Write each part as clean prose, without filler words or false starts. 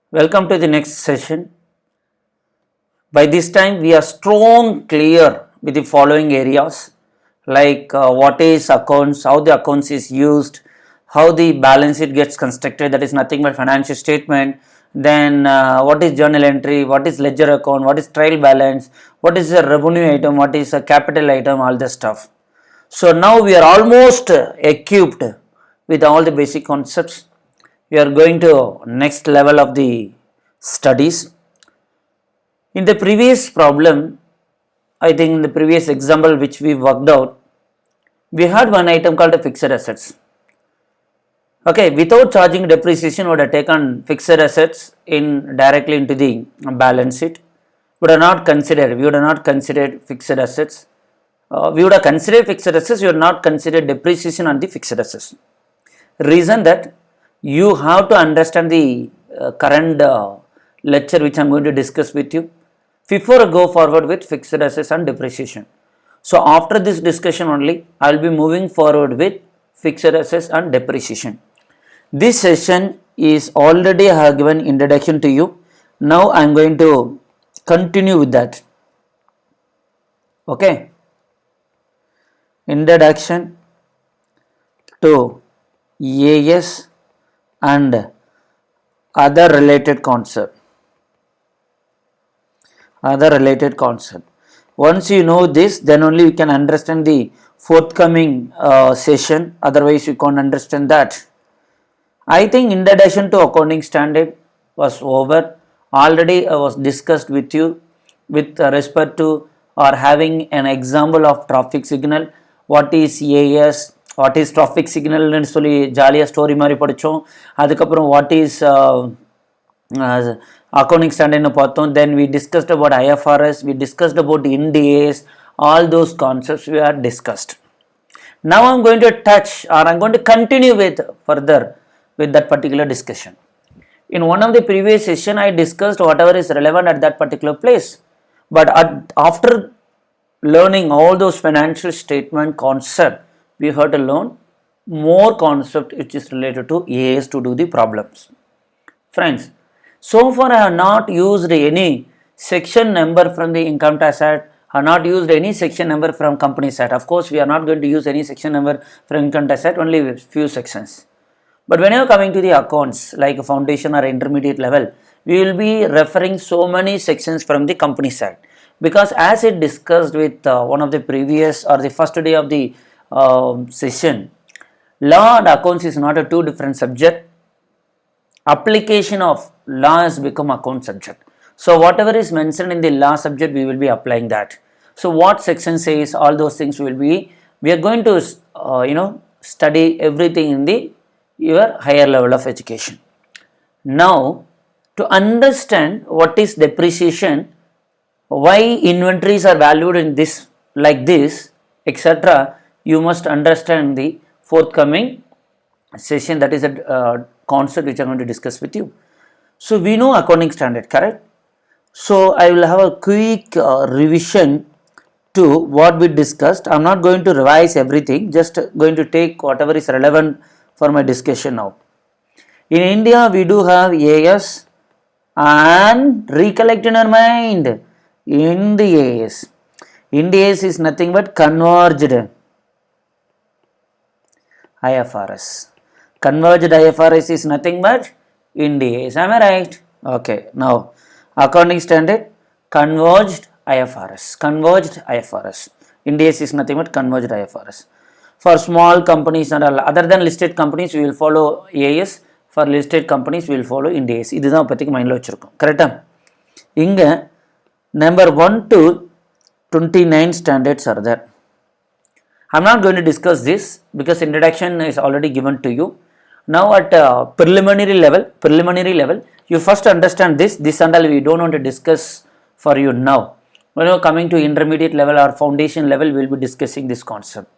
Welcome to the next session. By this time, we are strong clear with the following areas like what is accounts, how the accounts is used, how the balance sheet gets constructed, that is nothing but financial statement. Then what is journal entry, what is ledger account, what is trial balance, what is a revenue item, what is a capital item, all this stuff. So now we are almost equipped with all the basic concepts. We are going to next level of the studies. In the previous problem, I think in the previous example which we worked out, we had one item called a fixed assets. Okay, without charging depreciation, would have taken fixed assets in directly into the balance sheet. We would not considered fixed assets. We would have considered fixed assets. We would not consider depreciation on the fixed assets. Reason that you have to understand the current lecture which I am going to discuss with you before I go forward with fixed assets and depreciation. So after this discussion only, I will be moving forward with fixed assets and depreciation. This session is already I have given introduction to you. Now I am going to continue with that. Okay. Introduction to AS and other related concept. Once you know this, then only you can understand the forthcoming session. Otherwise, you can't understand that. I think introduction to accounting standard was over. Already I was discussed with you with respect to or having an example of traffic signal. What is AS? What is traffic signal ன்னு சொல்லி ஜாலியாக story மாதிரி படித்தோம். அதுக்கப்புறம் what is accounting standard ன்னு பார்த்தோம். Then we discussed about IFRS, we discussed about Ind AS, all those concepts we are discussed. Now I am going to touch or I am going to continue with further with that particular discussion. In one of the previous session I discussed whatever is relevant at that particular place, but after learning all those financial statement concept, we have to learn more concept which is related to AS to do the problems. Friends, so far I have not used any section number from the income tax act, I have not used any section number from companies act. Of course, we are not going to use any section number from income tax act, only few sections. But when you are coming to the accounts like foundation or intermediate level, we will be referring so many sections from the companies act, because as it discussed with one of the previous or the first day of the session, law and accounts is not a two different subject. Application of law has become account subject. So whatever is mentioned in the law subject, we will be applying that. So what section says, all those things we are going to study everything in the your higher level of education. Now to understand what is depreciation, why inventories are valued in this like this, etc., you must understand the forthcoming session, that is a concept which I am going to discuss with you. So we know accounting standard, correct? So I will have a quick revision to what we discussed. I am not going to revise everything, just going to take whatever is relevant for my discussion now. In India, we do have AS and recollect in our mind. In the AS, Ind AS is nothing but converged IFRS. Converged IFRS is nothing but Ind AS. Am I right? Okay. Now, accounting standard, converged IFRS. Converged IFRS. Ind AS is nothing but converged IFRS. For small companies and other than listed companies, we will follow AS. For listed companies, we will follow Ind AS. இதுதான் இப்போதைக்கு மைண்டில் வச்சுருக்கோம். கரெக்டாக? இங்கே number 1 to 29 standards are there. I am not going to discuss this because introduction is already given to you. Now at preliminary level, you first understand this and all we don't want to discuss for you now. When you are coming to intermediate level or foundation level, we will be discussing this concept.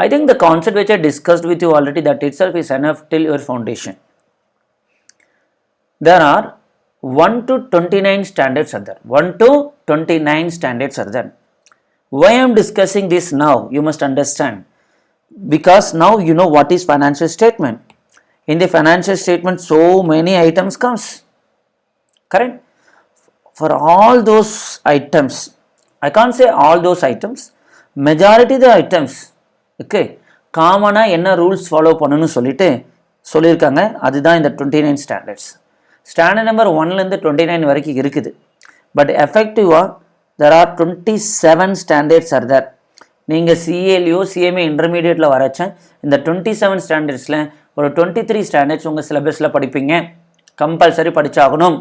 I think the concept which I discussed with you already, that itself is enough till your foundation. There are 1 to 29 standards are there. 1 to 29 standards are there. Why I am discussing this now, you must understand. Because now you know what is financial statement. In the financial statement, so many items comes. correct? For all those items, I can't say all those items, majority the items, okay, காமனா என்ன rules follow பண்ணணும்னு சொல்லியிருக்காங்க. அதுதான் இந்த 29 standards. Standard number 1லேருந்து 29 வரைக்கும் இருக்குது. But எஃபெக்டிவாக there are 27 standards are there. நீங்கள் சிஏலையோ சிஎம்ஏ இன்டர்மீடியட்டில் வரச்சேன் இந்த 27 ஸ்டாண்டர்ட்ஸில் ஒரு 23 ஸ்டாண்டர்ட்ஸ் உங்கள் சிலபஸில் படிப்பீங்க, கம்பல்சரி படித்தாகணும்.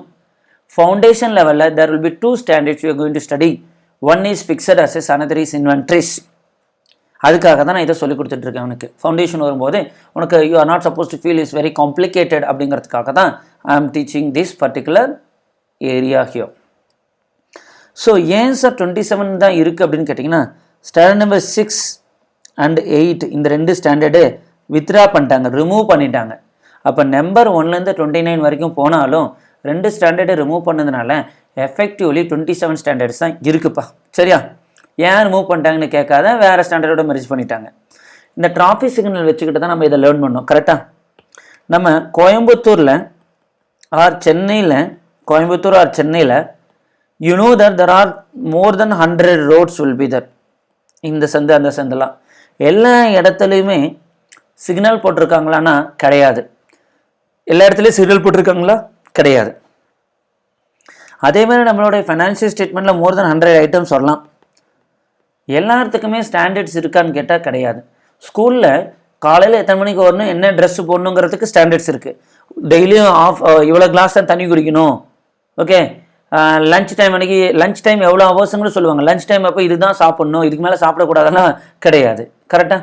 ஃபவுண்டேஷன் லெவலில் there will be 2 standards you are going to study. One is fixed assets, another is inventories. அதுக்காக தான் நான் இதை சொல்லி கொடுத்துட்ருக்கேன். உனக்கு ஃபவுண்டேஷன் வரும்போது உனக்கு you are not suppose to feel is very complicated அப்படிங்கிறதுக்காக தான் ஐ ஆம் teaching this particular area here. So ஏன் சார் 27 தான் இருக்குது அப்படின்னு கேட்டிங்கன்னா, ஸ்டாண்டர்ட் நம்பர் 6 and 8 இந்த 2 ஸ்டாண்டர்டு வித்ரா பண்ணிட்டாங்க, ரிமூவ் பண்ணிட்டாங்க. அப்போ நம்பர் 1லேருந்து 29 வரைக்கும் போனாலும் 2 ஸ்டாண்டர்டு ரிமூவ் பண்ணதுனால எஃபெக்டிவ்லி 27 ஸ்டாண்டர்ட்ஸ் தான் இருக்குப்பா. சரியா? ஏன் ரிமூவ் பண்ணிட்டாங்கன்னு கேட்காத, வேறு ஸ்டாண்டர்டோட மெர்ஜ் பண்ணிட்டாங்க. இந்த டிராஃபிக் சிக்னல் வச்சுக்கிட்டு தான் நம்ம இதை லேர்ன் பண்ணோம். கரெக்டாக? நம்ம கோயம்புத்தூர் ஆர் சென்னையில் you know that there are more than 100 roads will be that. இந்த சந்து அந்த சந்தெல்லாம் எல்லா இடத்துலையுமே சிக்னல் போட்டிருக்காங்களான்னா கிடையாது. எல்லா இடத்துலையும் சிக்னல் போட்டிருக்காங்களா? கிடையாது. அதே மாதிரி நம்மளுடைய ஃபைனான்சியல் ஸ்டேட்மெண்ட்டில் மோர் தென் 100 ஐட்டம்ஸ் வரலாம். எல்லாத்துக்குமே ஸ்டாண்டர்ட்ஸ் இருக்கான்னு கேட்டால் கிடையாது. ஸ்கூலில் காலையில் எத்தனை மணிக்கு வரணும், என்ன ட்ரெஸ்ஸு போடணுங்கிறதுக்கு ஸ்டாண்டர்ட்ஸ் இருக்குது. டெய்லியும் இவ்வளோ கிளாஸ் தான் தண்ணி குடிக்கணும், ஓகே. லஞ்ச் டைம் அன்றைக்கி லஞ்ச் டைம் எவ்வளோ ஹவர்ஸுங்கன்னு சொல்லுவாங்க. லஞ்ச் டைம் அப்போ இதுதான் சாப்பிட்ணும், இதுக்கு மேலே சாப்பிடக்கூடாதுலாம் கிடையாது. கரெக்டாக?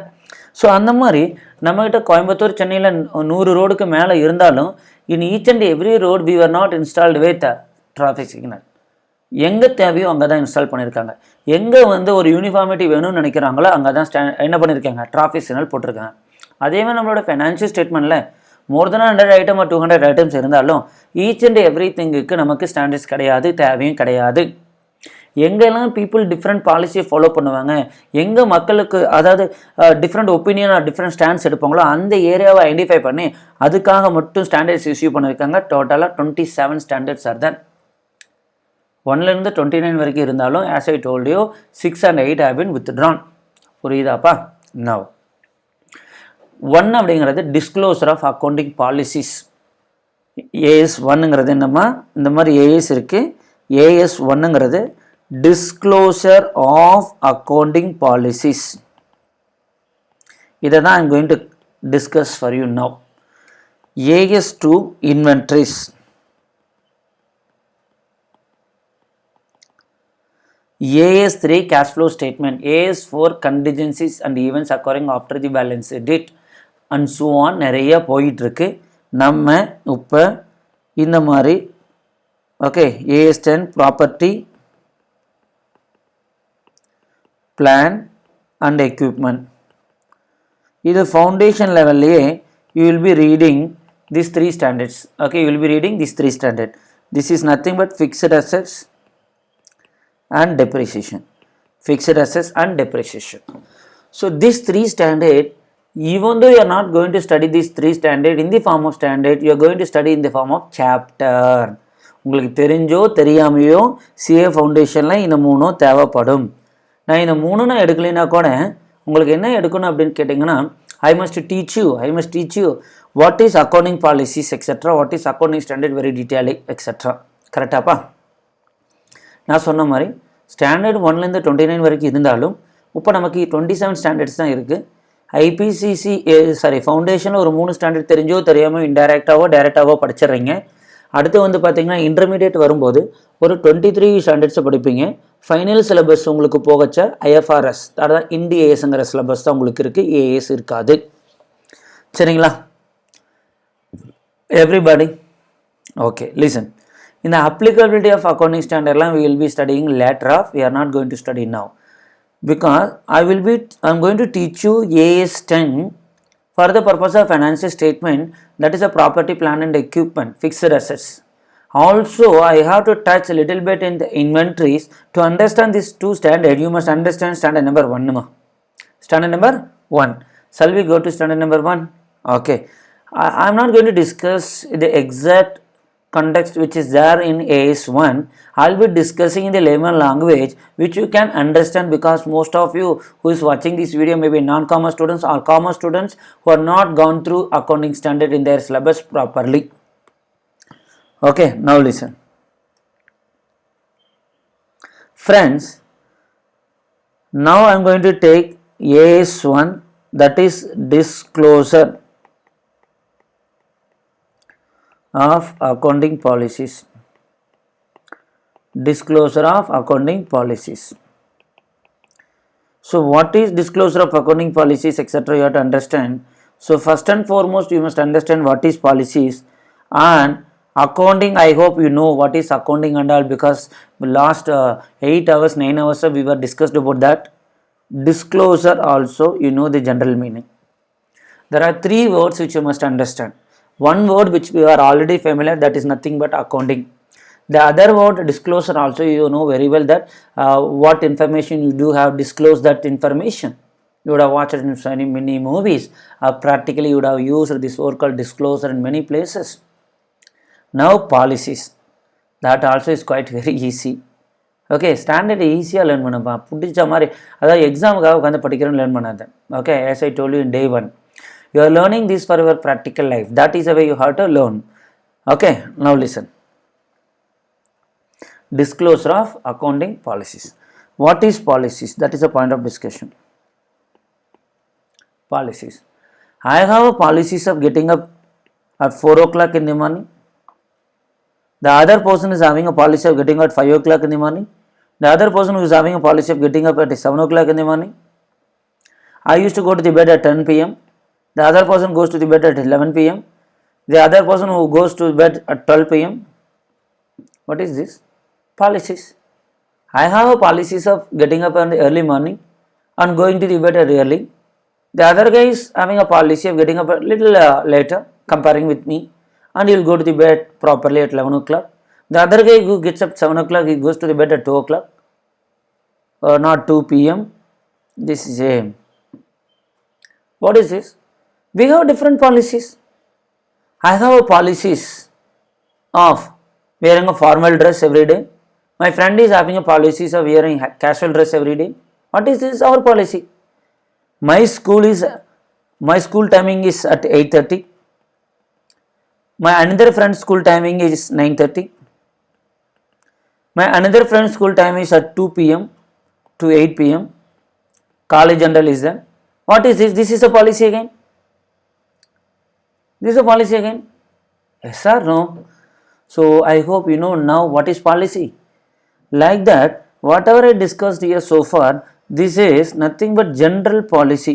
ஸோ அந்த மாதிரி நம்மகிட்ட கோயம்புத்தூர் சென்னையில் 100 ரோடுக்கு மேலே இருந்தாலும் in each and every road we are not installed with traffic signal. எங்கே தேவையோ அங்கே தான் இன்ஸ்டால் பண்ணியிருக்காங்க. எங்கே ஒரு யூனிஃபார்மிட்டி வேணும்னு நினைக்கிறாங்களோ அங்கே தான் என்ன பண்ணியிருக்காங்க, டிராஃபிக் சிக்னல் போட்டிருக்காங்க. அதேமாதிரி நம்மளோட ஃபைனான்ஷியல் ஸ்டேட்மெண்ட்டில் மோர் தென் 100 ஐட்டம் ஆர் 200 ஐட்டம்ஸ் இருந்தாலும் ஈச் அண்ட் எவ்ரி திங்குக்கு நமக்கு ஸ்டாண்டர்ட்ஸ் கிடையாது, தேவையும் கிடையாது. எங்கெல்லாம் பீப்புள் டிஃப்ரெண்ட் பாலிசியை ஃபாலோ பண்ணுவாங்க, எங்கே மக்களுக்கு அதாவது different opinion or different stands எடுப்பாங்களோ அந்த ஏரியாவை ஐடென்டிஃபை பண்ணி அதுக்காக மட்டும் ஸ்டாண்டர்ட்ஸ் இஷ்யூ பண்ணியிருக்காங்க. டோட்டலாக 27 ஸ்டாண்டர்ட்ஸ் ஆர் தட். 1லேருந்து 29 வரைக்கும் இருந்தாலும் as I told you 6 and 8 have been withdrawn. புரியுதாப்பா? நவ் 1 அப்படிங்கிறது disclosure of accounting policies. AS 1ங்கிறது என்னம்மா, இந்த மாதிரி ஏஎஸ் இருக்குது. ஏஎஸ் 1ங்கிறது disclosure of accounting policies. இதை தான் I'm going to discuss for you now. AS2 inventories. AS3 cash flow statement. AS4 contingencies and events occurring after the balance date and so on. நிறைய போயிட்டு இருக்கு. நம்ம இப்போ இந்த மாதிரி okay AS10 property, plan and equipment. இது foundation levelலயே you will be reading these 3 standards. Okay, you will be reading these 3 standards. This is nothing but fixed assets and depreciation. Fixed assets and depreciation. So this 3 standard, even though you are not going to study these 3 standard in the form of standard, you are going to study in the form of chapter. உங்களுக்கு தெரிஞ்சோ தெரியாமையோ CA ஃபவுண்டேஷனில் இந்த 3 தேவைப்படும். நான் இந்த 3 நான் எடுக்கலைன்னா கூட உங்களுக்கு என்ன எடுக்கணும் அப்படின்னு கேட்டிங்கன்னா, I must teach you what is accounting policies etcetera, what is accounting standard very detailly etcetera. கரெக்டாப்பா? நான் சொன்ன மாதிரி ஸ்டாண்டர்ட் 1லேருந்து 29 வரைக்கும் இருந்தாலும் இப்போ நமக்கு 27 ஸ்டாண்டர்ட்ஸ் தான் இருக்குது. ஐபிசிசி ஃபவுண்டேஷனில் ஒரு 3 ஸ்டாண்டர்ட் தெரிஞ்சோ தெரியாமல் இன்டைரக்டாவோ டைரெக்டாவோ படிச்சிடுறீங்க. அடுத்து பார்த்தீங்கன்னா இன்டர்மீடியட் வரும்போது ஒரு 23 ஸ்டாண்டர்ட்ஸை படிப்பீங்க. ஃபைனல் சிலபஸ் உங்களுக்கு போகச்ச ஐஎஃப்ஆர்எஸ், அதாவது இண்டிஏஎஸ்ங்கிற சிலபஸ் தான் உங்களுக்கு இருக்குது, ஏஎஸ் இருக்காது. சரிங்களா எவ்ரிபடி? Okay, listen. இந்த applicability of accounting standard we will be studying later off. We are not going to study now because I am going to teach you AS10 for the purpose of financial statement, that is a property, plant and equipment, fixed assets. Also I have to touch a little bit in the inventories. To understand these 2 standard you must understand standard number 1. Standard number 1. Shall we go to standard number 1? Okay, I am not going to discuss the exact context which is there in AS1, I'll be discussing in the layman language which you can understand, because most of you who is watching this video may be non-commerce students or commerce students who are not gone through accounting standard in their syllabus properly. Okay, now listen. Friends, now I am going to take AS1, that is disclosure of accounting policies. Disclosure of accounting policies. So what is disclosure of accounting policies, etc. you have to understand. So first and foremost you must understand what is policies, and accounting, I hope you know what is accounting and all, because last 8 hours 9 hours we were discussed about that. Disclosure also you know the general meaning. There are 3 words which you must understand. One word which we are already familiar, that is nothing but accounting. The other word disclosure also you know very well, that what information you do have disclosed that information. You would have watched it in many movies. Practically you would have used this word called disclosure in many places. Now policies, that also is quite very easy. Okay, standard easy learn பண்ணப்பா, புடிச்ச மாதிரி, அதாவது எக்ஸாமுக்காக உட்காந்து படிக்கிறேன்னு learn பண்ணாத. Okay, as I told you in day 1, you are learning this for your practical life. That is the way you have to learn. Okay, now listen. Disclosure of accounting policies. What is policies? That is a point of discussion. Policies. I have policies of getting up at 4 o'clock in the morning. The other person is having a policy of getting up at 5 o'clock in the morning. The other person who is having a policy of getting up at 7 o'clock in the morning. I used to go to the bed at 10 p.m. The other person goes to the bed at 11 p.m. The other person who goes to bed at 12 p.m. What is this? Policies. I have a policies of getting up in the early morning and going to the bed at early. The other guy is having a policy of getting up a little later, comparing with me, and he will go to the bed properly at 11 o'clock. The other guy who gets up 7 o'clock, he goes to the bed at 2 o'clock, or not 2 p.m. This is a, what is this? We have different policies. I have a policies of wearing a formal dress every day. My friend is having a policies of wearing casual dress every day. What is this? Our policy. My school timing is at 8:30. My another friend's school timing is 9:30. My another friend's school time is at 2 p.m. to 8 p.m. College general is there. What is this? This is a policy again. This is a policy again. Yes or no? So I hope you know now what is policy. Like that, whatever I discussed here so far, this is nothing but general policy.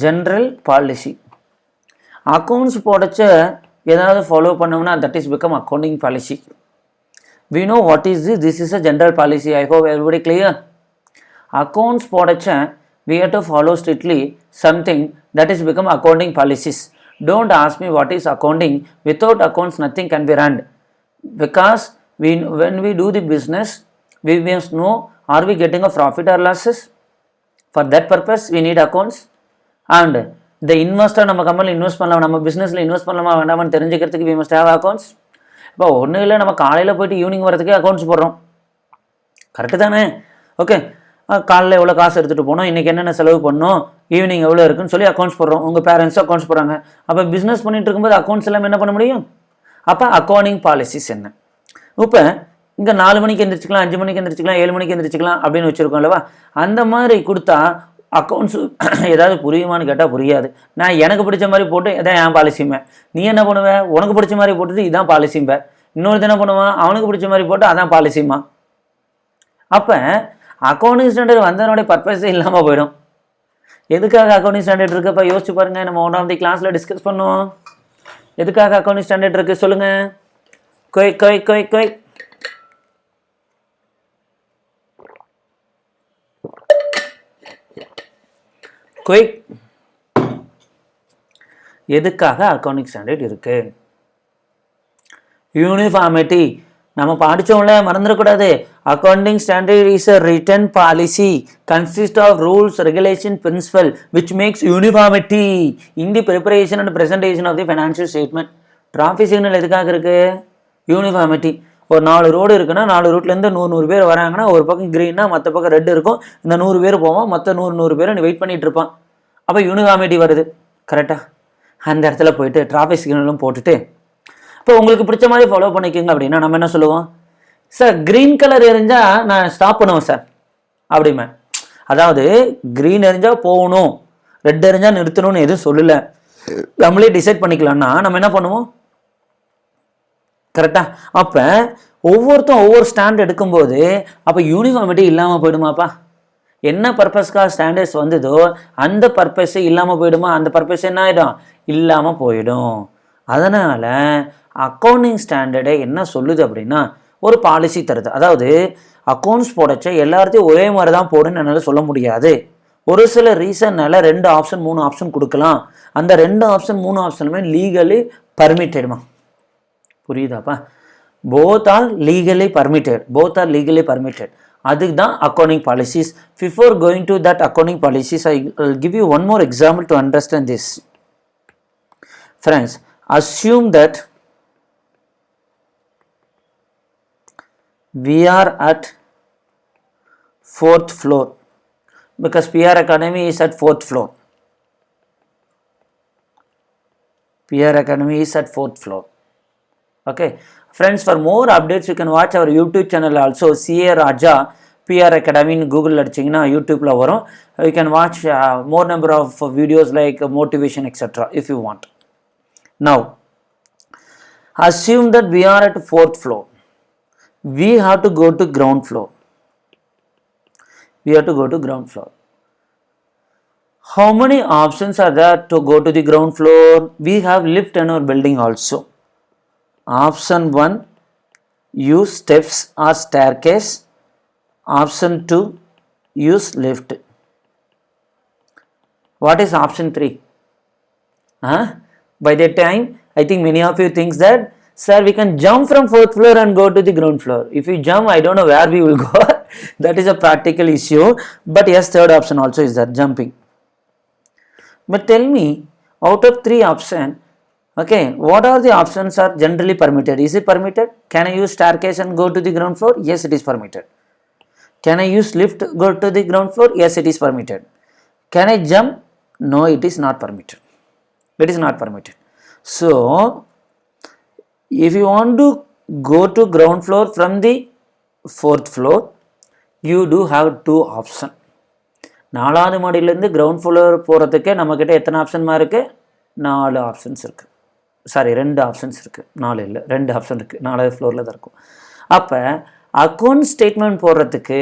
General policy. Accounts போடச்ச ஏதாவது follow பண்ணோம்னா that is become accounting policy. We know what is this. This is a general policy. I hope everybody clear. Accounts போடச்ச we have to follow strictly something that is become accounting policies. Don't ask me what is accounting. Without accounts nothing can be run, because when we do the business we must know, are we getting a profit or losses? For that purpose we need accounts. And the investor நம்ம கம்பெனியில் invest பண்ணலாம், நம்ம பிஸ்னஸில் invest பண்ணலாமா வேண்டாமான்னு தெரிஞ்சுக்கிறதுக்கு we must have accounts. இப்போ ஒன்றும் இல்லை, நம்ம காலையில் போய்ட்டு ஈவினிங் வரதுக்கே அக்கௌண்ட்ஸ் போடுறோம். கரெக்டு தானே? ஓகே, காலையில் எவ்வளோ காசு எடுத்துகிட்டு போனோம், இன்றைக்கி என்னென்ன செலவு பண்ணோம், ஈவினிங் எவ்வளோ இருக்குன்னு சொல்லி அக்கௌண்ட்ஸ் போடுறோம். உங்கள் பேரண்ட்ஸ் அக்கௌண்ட்ஸ் போடுறாங்க. அப்போ பிஸ்னஸ் பண்ணிட்டு இருக்கும்போது அக்கௌண்ட்ஸ் எல்லாம் என்ன பண்ண முடியும்? அப்போ அக்கௌண்டிங் பாலிசிஸ் என்ன? இப்போ இங்கே 4 மணிக்கு எந்திரிச்சிக்கலாம், 5 மணிக்கு எந்திரிச்சிக்கலாம், 7 மணிக்கு எந்திரிச்சிக்கலாம் அப்படின்னு வச்சுருக்கோம் இல்லவா? அந்த மாதிரி கொடுத்தா அக்கௌண்ட்ஸு ஏதாவது புரியுமான்னு கேட்டால் புரியாது. நான் எனக்கு பிடிச்ச மாதிரி போட்டு இதான் என் பாலிசிம்பே. நீ என்ன பண்ணுவேன்? உனக்கு பிடிச்ச மாதிரி போட்டுட்டு இதான் பாலிசிம்பே. இன்னொருத்த என்ன பண்ணுவான்? அவனுக்கு பிடிச்ச மாதிரி போட்டு அதான் பாலிசிம்மா. அப்போ அக்கௌண்டிங் ஸ்டாண்டர்ட் வந்ததனுடைய பர்பஸே இல்லாமல் போயிடும். எதுக்காக அக்கௌண்டிங் ஸ்டாண்டர்ட் இருக்குப்பா யோசிச்சு பாருங்கள். நம்ம 1வது கிளாஸில் டிஸ்கஸ் பண்ணுவோம். எதுக்காக அக்கௌண்டிங் ஸ்டாண்டர்ட் இருக்குது சொல்லுங்கள். கொய் கொய் கொய் கொய் குயிக். எதுக்காக அக்கௌண்டிங் ஸ்டாண்டர்ட் இருக்கு? யூனிஃபார்மிட்டி. நம்ம படித்தோம்ல, மறந்துடக்கூடாது. Accounting standard is a written policy consist of rules, regulation, principle which makes uniformity in the preparation and presentation of the financial statement. Traffic signal எதுக்காக இருக்குது? யூனிஃபார்மிட்டி. ஒரு 4 ரோடு இருக்குன்னா 4 ரூட்லேருந்து 100 பேர் வராங்கன்னா ஒரு பக்கம் க்ரீன்னா மற்ற பக்கம் ரெட் இருக்கும். இந்த 100 பேர் போவோம், மற்ற 100 பேரை நீ வெயிட் பண்ணிகிட்டு இருப்பான். அப்போ யூனிஃபார்மிட்டி வருது. கரெக்டாக அந்த இடத்துல போயிட்டு டிராஃபிக் சிக்னலும் போட்டுட்டு இப்போ உங்களுக்கு பிடிச்ச மாதிரி ஃபாலோ பண்ணிக்கோங்க அப்படின்னா நம்ம என்ன சொல்லுவோம்? சார் க்ரீன் கலர் எரிஞ்சால் நான் ஸ்டாப் பண்ணுவேன் சார் அப்படிமே. அதாவது க்ரீன் எரிஞ்சால் போகணும், ரெட் எரிஞ்சால் நிறுத்தணும்னு எதுவும் சொல்லலை, நம்மளே டிசைட் பண்ணிக்கலாம்னா நம்ம என்ன பண்ணுவோம்? கரெக்டா? அப்போ ஒவ்வொருத்தரும் ஒவ்வொரு ஸ்டாண்ட் எடுக்கும்போது அப்போ யூனிஃபார்மிட்டி இல்லாமல் போயிடுமாப்பா? என்ன பர்பஸ்க்காக ஸ்டாண்டர்ட்ஸ் வந்ததோ அந்த பர்பஸே இல்லாமல் போயிடுமா? அந்த பர்பஸ் என்ன ஆகிடும்? இல்லாமல் போயிடும். அதனால் அக்கௌண்டிங் ஸ்டாண்டர்டை என்ன சொல்லுது அப்படின்னா ஒரு பாலிசி தருது. அதாவது அக்கௌண்ட்ஸ் போடச்ச எல்லாத்தையும் ஒரே மாதிரி தான் போடுன்னு என்னால் சொல்ல முடியாது. ஒரு சில ரீசன்னால 2 ஆப்ஷன் 3 ஆப்ஷன் கொடுக்கலாம். அந்த 2 ஆப்ஷன் 3 ஆப்ஷனுமே லீகலி பர்மிட்டடுமா? புரியுதாப்பா? Both are legally permitted. அதுக்கு தான் accounting policies. Before going to that accounting policies I will give you one more example to understand this. Friends, assume that we are at 4th floor because PR Academy is at 4th floor. PR Academy is at 4th floor. Okay friends, for more updates you can watch our YouTube channel also, CA Raja PR Academy in Google அடிச்சிங்கன்னா YouTubeல வரும். You can watch more number of videos like motivation etc. if you want. Now assume that we are at 4th floor. We have to go to ground floor. How many options are there to go to the ground floor? We have lift in our building also. Option 1, use steps or staircase. Option 2, use lift. What is option 3? By that time I think many of you think that sir we can jump from 4th floor and go to the ground floor. If you jump, I don't know where we will go. That is a practical issue. But yes, third option also is that jumping. But tell me, out of 3 options, okay, what are the options are generally permitted? Is it permitted? Can I use staircase and go to the ground floor? Yes, it is permitted. Can I use lift go to the ground floor? Yes, it is permitted. Can I jump? No, it is not permitted. So if you want to go to ground floor from the 4th floor, you do have 2 options. 4வது மாடியிலேருந்து ground floor போகிறதுக்கு நம்மக்கிட்ட எத்தனை ஆப்ஷன்மா இருக்குது? 4 options இருக்குது. Sorry 2 options இருக்குது. 4 இல்லை, 2 option இருக்குது. 4வது ஃப்ளோரில் தான் இருக்கும். அப்போ அக்கௌண்ட் ஸ்டேட்மெண்ட் போடுறதுக்கு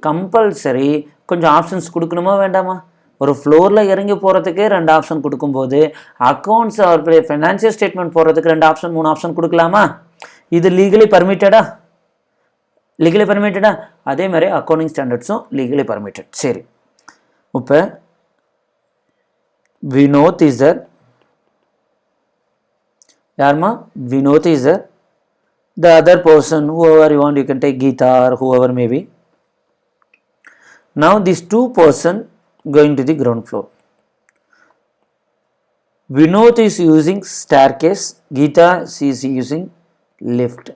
கம்பல்சரி கொஞ்சம் ஆப்ஷன்ஸ் கொடுக்கணுமா வேண்டாமா? ஒரு ஃப்ளோரில் இறங்கி போகிறதுக்கே 2 ஆப்ஷன் கொடுக்கும்போது அக்கௌண்ட்ஸ் ஃபைனான்சியல் ஸ்டேட்மெண்ட் போடுறதுக்கு 2 ஆப்ஷன் 3 ஆப்ஷன் கொடுக்கலாமா? இது லீகலி பர்மிட்டடா? அதே மாதிரி அக்கௌண்டிங் ஸ்டாண்டர்ட்ஸும் லீகலி பர்மிட்டட். சரி, இப்போ வினோத் இஸ் தர். யாருமா? Vinod is there. The other person, whoever you want, you can take Geeta or whoever may be. Now these 2 person going to the ground floor. Vinod is using staircase, Geeta is using lift.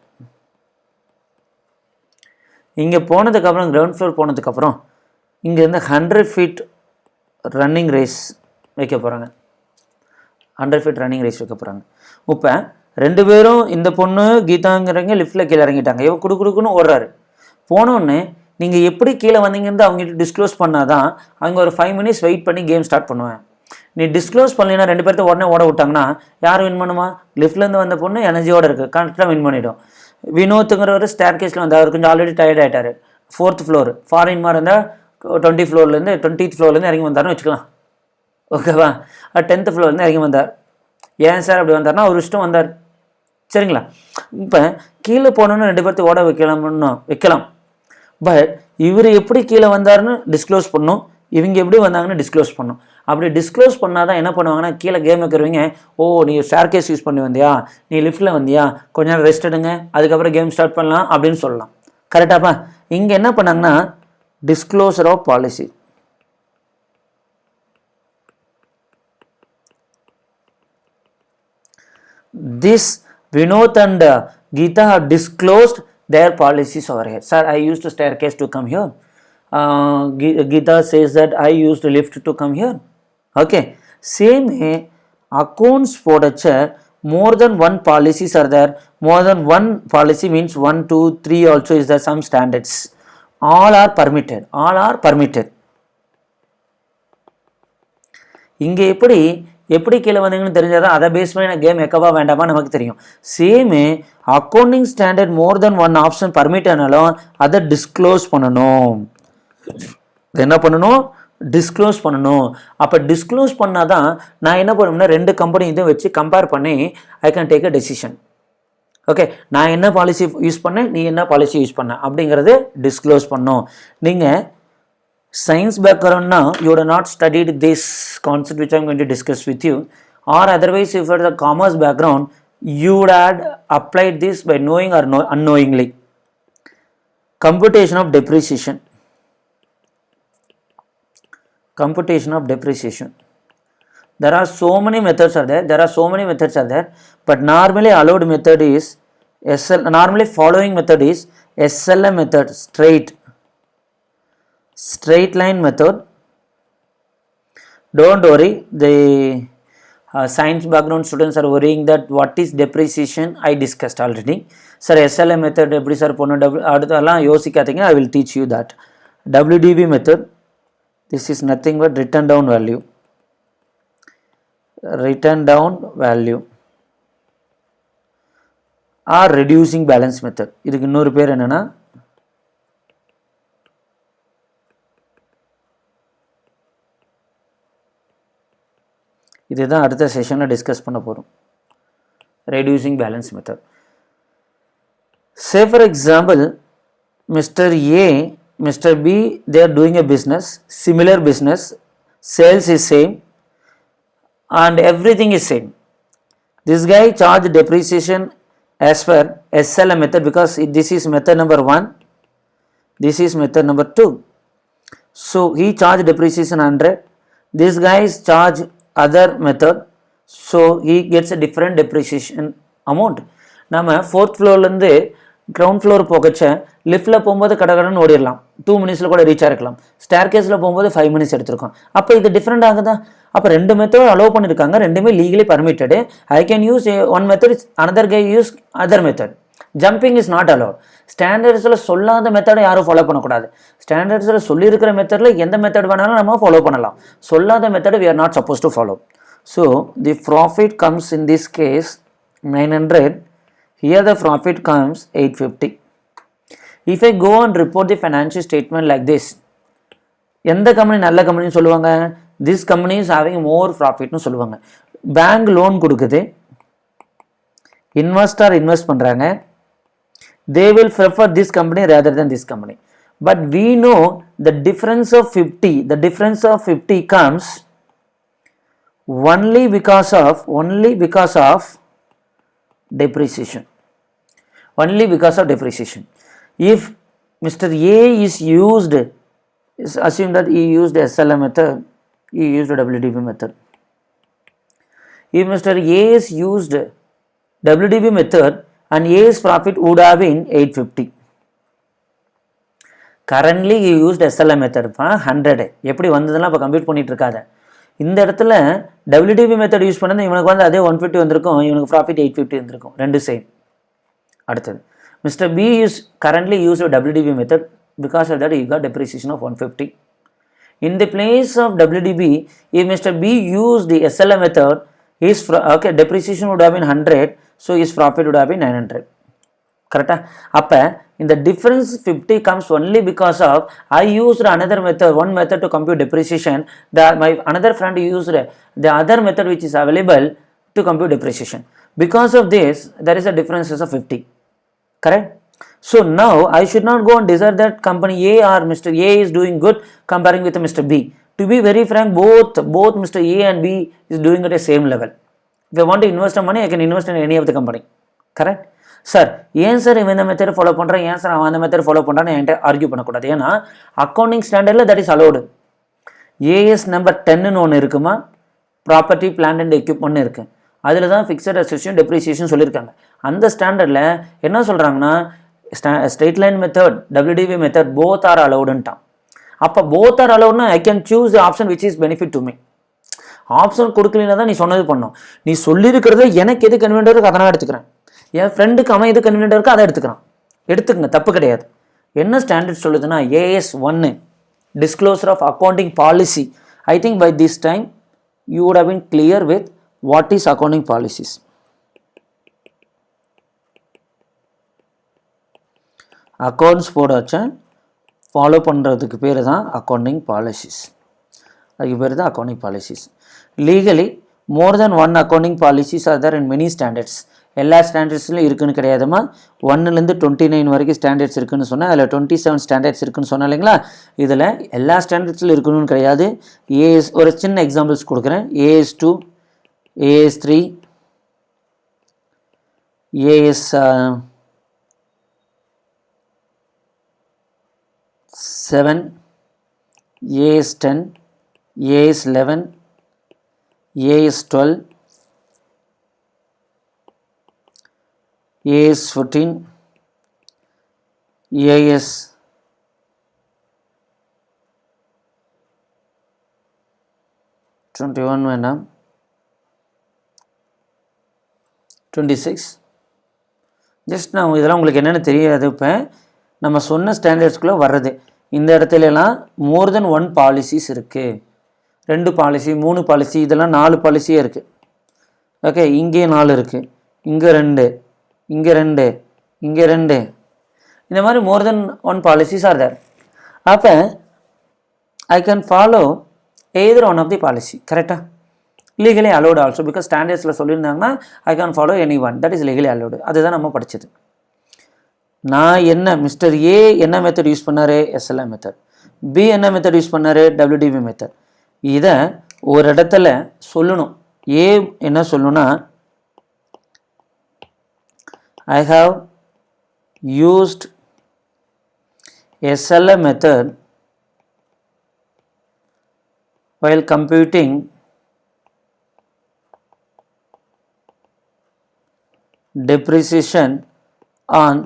இங்கே போனதுக்கப்புறம் ground floor போனதுக்கப்புறம் இங்கேருந்து 100 feet running race வைக்க போகிறாங்க. 100 feet running race வைக்க போகிறாங்க. இப்போ 2 பேரும், இந்த பொண்ணு கீதாங்கிறவங்க லிஃப்ட்டில் கீழே இறங்கிட்டாங்க. இவன் குடுக்குன்னு ஓடுறாரு. போனோடனே நீங்கள் எப்படி கீழே வந்தீங்கன்னு அவங்ககிட்ட டிஸ்க்ளோஸ் பண்ணாதான் அவங்க ஒரு 5 minutes வெயிட் பண்ணி கேம் ஸ்டார்ட் பண்ணுவேன். நீ டிஸ்க்ளோஸ் பண்ணலைன்னா 2 பேர்த்த உடனே ஓட விட்டாங்கன்னா யார் வின் பண்ணுமா? லிஃப்ட்லேருந்து வந்த பொண்ணு எனர்ஜியோடு இருக்குது, கரெக்டாக வின் பண்ணிவிடும். வினோத்துங்கிறவர் ஸ்டேர் கேஸில் வந்து அவர் கொஞ்சம் ஆல்ரெடி டயர்ட் ஆகிட்டார். 4th floor ஃபாரின் மாதிரி இருந்தால் 20th floorலேருந்து இறங்கி வந்தார்னு வச்சுக்கலாம். ஓகேவா? 10th floorலேருந்து இறங்கி வந்தார். ஏன் சார் அப்படி வந்தார்னா அவர் இஷ்டம் வந்தார். சரிங்களா? இப்போ கீழே போனோன்னு 2 பேர்த்து ஓட வைக்கலாம். பட் இவர் எப்படி கீழே வந்தார்னு டிஸ்க்ளோஸ் பண்ணும், இவங்க எப்படி வந்தாங்கன்னு டிஸ்க்ளோஸ் பண்ணும். அப்படி டிஸ்க்ளோஸ் பண்ணால் தான் என்ன பண்ணுவாங்கன்னா கீழே கேம் வைக்கிறவங்க, ஓ நீ ஸ்டார் கேஸ் யூஸ் பண்ணி வந்தியா, நீ லிஃப்ட்டில் வந்தியா, கொஞ்ச நேரம் ரெஸ்ட் எடுங்க, அதுக்கப்புறம் கேம் ஸ்டார்ட் பண்ணலாம் அப்படின்னு சொல்லலாம். கரெக்டாப்பா? இங்கே என்ன பண்ணாங்கன்னா disclosure of policy. this Vinod and Geeta have disclosed their policies over here. Sir, I used a staircase to come here. Geeta says that I used a lift to come here. Okay, same way accounts podacha more than one policies are there. More than one policy means 1 2 3 also is there, some standards. All are permitted. All are permitted. இங்கே எப்படி கீழே வந்தீங்கன்னு தெரிஞ்சாதான் அதை base பண்ணி நான் game வைக்கவா வேண்டாமா நமக்கு தெரியும். சேமு அக்கௌண்டிங் ஸ்டாண்டர்ட் மோர் தென் ஒன் ஆப்ஷன் பர்மிட் ஆனாலும் அதை டிஸ்க்ளோஸ் பண்ணணும். என்ன பண்ணணும்? டிஸ்க்ளோஸ் பண்ணணும். அப்போ டிஸ்க்ளோஸ் பண்ணாதான் நான் என்ன பண்ணுவேன்னா 2 கம்பெனி இதை வச்சு கம்பேர் பண்ணி I can take a decision. Okay, நான் என்ன பாலிசி யூஸ் பண்ணேன், நீ என்ன பாலிசி யூஸ் பண்ண அப்படிங்கிறது டிஸ்க்ளோஸ் பண்ணணும். நீங்கள் science background now, you would have not studied this concept which I am going to discuss with you, or otherwise if you are the commerce background you would have applied this by knowing or unknowingly. Computation of depreciation. Computation of depreciation, there are so many methods are there, but normally allowed method is normally following method is SLM method, straight line method. Don't worry, the science background students are worrying that what is depreciation, I discussed already. Sir, SLM method eppadi sir ponnu aduthala yosikathinga, I will teach you that. WDV method, this is nothing but written down value or reducing balance method. idukku innoru per enna இதுதான் அடுத்த செஷனில் discuss பண்ண போகிறோம். Reducing balance method. Say for example mister A, mister B, they are doing a business, similar business, sales is same and everything is same. This guy charged depreciation as per SLM method because this is method number 1, this is method number 2. So he charged depreciation 100, this guy is charged other method, so he gets a different depreciation amount. நம்ம 4th floor இருந்து ground floor போகச்ச லிஃப்ட்டில் போகும்போது கடகடன்னு ஓடிடலாம், 2 minutesல கூட reach ஆகிருக்கலாம். Stair கேஸில் போகும்போது 5 minutes எடுத்திருக்கோம். அப்போ இது டிஃப்ரெண்ட் ஆகுதா? அப்போ 2 மெத்தட் அலோவ் பண்ணியிருக்காங்க, ரெண்டுமே legally permitted. I can use one method, another guy use other method. Jumping is not allow. ஸ்டாண்டர்ட்ஸில் சொல்லாத மெத்தடை யாரும் ஃபாலோ பண்ணக்கூடாது. ஸ்டாண்டர்ட்ஸில் சொல்லியிருக்கிற மெத்தடில் எந்த மெத்தட் வேணாலும் நம்ம ஃபாலோ பண்ணலாம். சொல்லாத மெத்தடை we are not suppose to follow. So the profit comes in this case 900. Here the profit comes 850. If I go and report the financial statement like this, எந்த கம்பெனி நல்ல கம்பெனின்னு சொல்லுவாங்க? This company is having more profit னு சொல்லுவாங்க. Bank loan கொடுக்குது, investor invest பண்ணுறாங்க, they will prefer this company rather than this company. But we know the difference of 50 comes only because of depreciation. If Mr. A is used, assume that he used SLM method, he used WDV method. If Mr. A is used WDV method and A's profit would have been 850. Currently he used SLM method 100. எப்படி வந்ததெல்லாம் இப்போ compute பண்ணிட்டு இருக்காத. இந்த இடத்துல WDV method use பண்ணது இவனுக்கு வந்து அதே 150 வந்திருக்கும், இவனுக்கு ப்ராஃபிட் 850 வந்திருக்கும், ரெண்டு சேம். அடுத்தது mister B is currently use WDV method, because of that you got depreciation of 150. In the place of WDV, if Mr. B used the SLM method, his depreciation would have been 100, so his profit would have been 900. Correct? அப்போ இந்த difference 50 comes only because of I used another method, one method to compute depreciation. My another friend used the other method which is available to compute depreciation. Because of this, there is a difference of 50. Correct? So now I should not go and desire that company A or Mr. A is doing good comparing with Mr. B. To be very frank, both Mr. A and B is doing at the same level. If I want to invest money, I can invest in any of the company. Correct? Sir ஏன் sir இவன் இந்த method follow பண்ணுறான், ஏன் sir அவன் அந்த method follow பண்ணுறான்னு என்கிட்ட argue பண்ணக்கூடாது. ஏன்னா அக்கௌண்டிங் ஸ்டாண்டர்டில் that is allowed. AS number 10ன்னு ஒன்று இருக்குமா, ப்ராப்பர்ட்டி பிளான்ட் அண்ட் எக்யூப்மெண்ட்னு இருக்குது. அதில் தான் ஃபிக்ஸட் அசெட்ஸையும் டெப்ரிசியேஷன் சொல்லியிருக்காங்க. அந்த ஸ்டாண்டர்டில் என்ன சொல்கிறாங்கன்னா straight line method WDV method both are அலவுடுன்ட்டான். அப்போ போத் ஆர் அலவுட்னா I can choose the option which is benefit to me. Option கொடுக்கலனா தான் நீ சொன்னது பண்ணோம். நீ சொல்லியிருக்கிறது எனக்கு எது கன்வீனியன்ட் இருக்கோ அதை நான் எடுத்துக்கிறேன், என் ஃப்ரெண்டுக்கு அவன் எது கன்வீனியன்ட் இருக்கோ அதை எடுத்துக்கிறான். எடுத்துக்கங்க, தப்பு கிடையாது. என்ன ஸ்டாண்டர்ட் சொல்லுதுன்னா AS 1 disclosure of accounting policy. I think by this time you would have been clear with what is accounting policies. Accounts போட வச்சா ஃபாலோ பண்ணுறதுக்கு பேர் தான் அக்கௌண்டிங் பாலிசிஸ். அதுக்கு பேர் தான் accounting policies. Legally more than one accounting policies are there in many standards. எல்லா ஸ்டாண்டர்ட்ஸ்லையும் இருக்குன்னு கிடையாதுமா. 1லேருந்து 29 வரைக்கும் ஸ்டாண்டர்ட்ஸ் இருக்குன்னு சொன்னால் அதில் 27 ஸ்டாண்டர்ட்ஸ் இருக்குன்னு சொன்னால் இல்லைங்களா. இதில் எல்லா ஸ்டாண்டர்ட்ஸில் இருக்கணும்னு கிடையாது. AS ஒரு சின்ன எக்ஸாம்பிள்ஸ் கொடுக்குறேன். AS 2, AS 3, AS 7, AS 10, AS 11, AS 12, AS 14, AS 21 வேண்டாம், 26. ஜஸ்ட் நான் இதெல்லாம் உங்களுக்கு என்னென்னு தெரியாது. இப்போ நம்ம சொன்ன ஸ்டாண்டர்ட்ஸ்குள்ளே வர்றது. இந்த இடத்துலலாம் மோர் தென் ஒன் பாலிசிஸ் இருக்குது. 2 பாலிசி 3 பாலிசி இதெல்லாம் 4 பாலிசியே இருக்குது. ஓகே, இங்கே 4 இருக்குது, இங்கே 2, இங்கே 2, இங்கே 2, இந்த மாதிரி more than one policies are there. அப்போ I can follow either one of the policy. கரெக்டாக லீகலி அலோடு ஆல்சோ பிகாஸ் ஸ்டாண்டர்ட்ஸில் சொல்லியிருந்தாங்கன்னா I can follow any one that is legally allowed. அதுதான் நம்ம படித்தது. நான் என்ன மிஸ்டர் ஏ என்ன மெத்தட் யூஸ் பண்ணார்? SLM method. பி என்ன மெத்தட் யூஸ் பண்ணார்? WDV method. இதை ஒரு இடத்துல சொல்லணும். ஏ என்ன சொல்லணும்னா I have used SLM method while computing depreciation on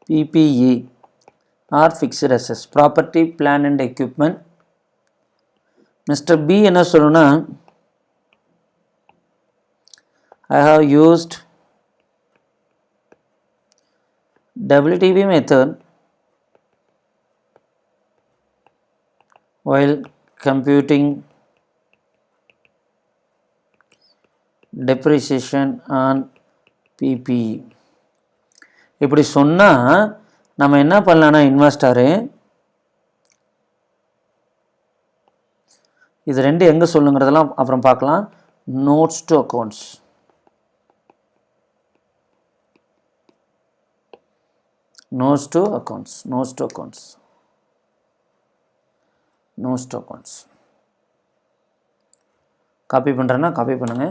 PPE or fixed assets, property, plant and equipment. Mr. B என்ன சொல்லணும்னா I have used WDV method while computing depreciation on PPE. இப்படி சொன்னால் நம்ம என்ன பண்ணலான்னா இன்வெஸ்டரு இது 2 எங்கே சொல்லுங்கிறதெல்லாம் அப்புறம் பார்க்கலாம். Notes to accounts, notes to accounts, notes to accounts, notes to accounts. Copy பண்ணுறேன்னா காப்பி பண்ணுங்க.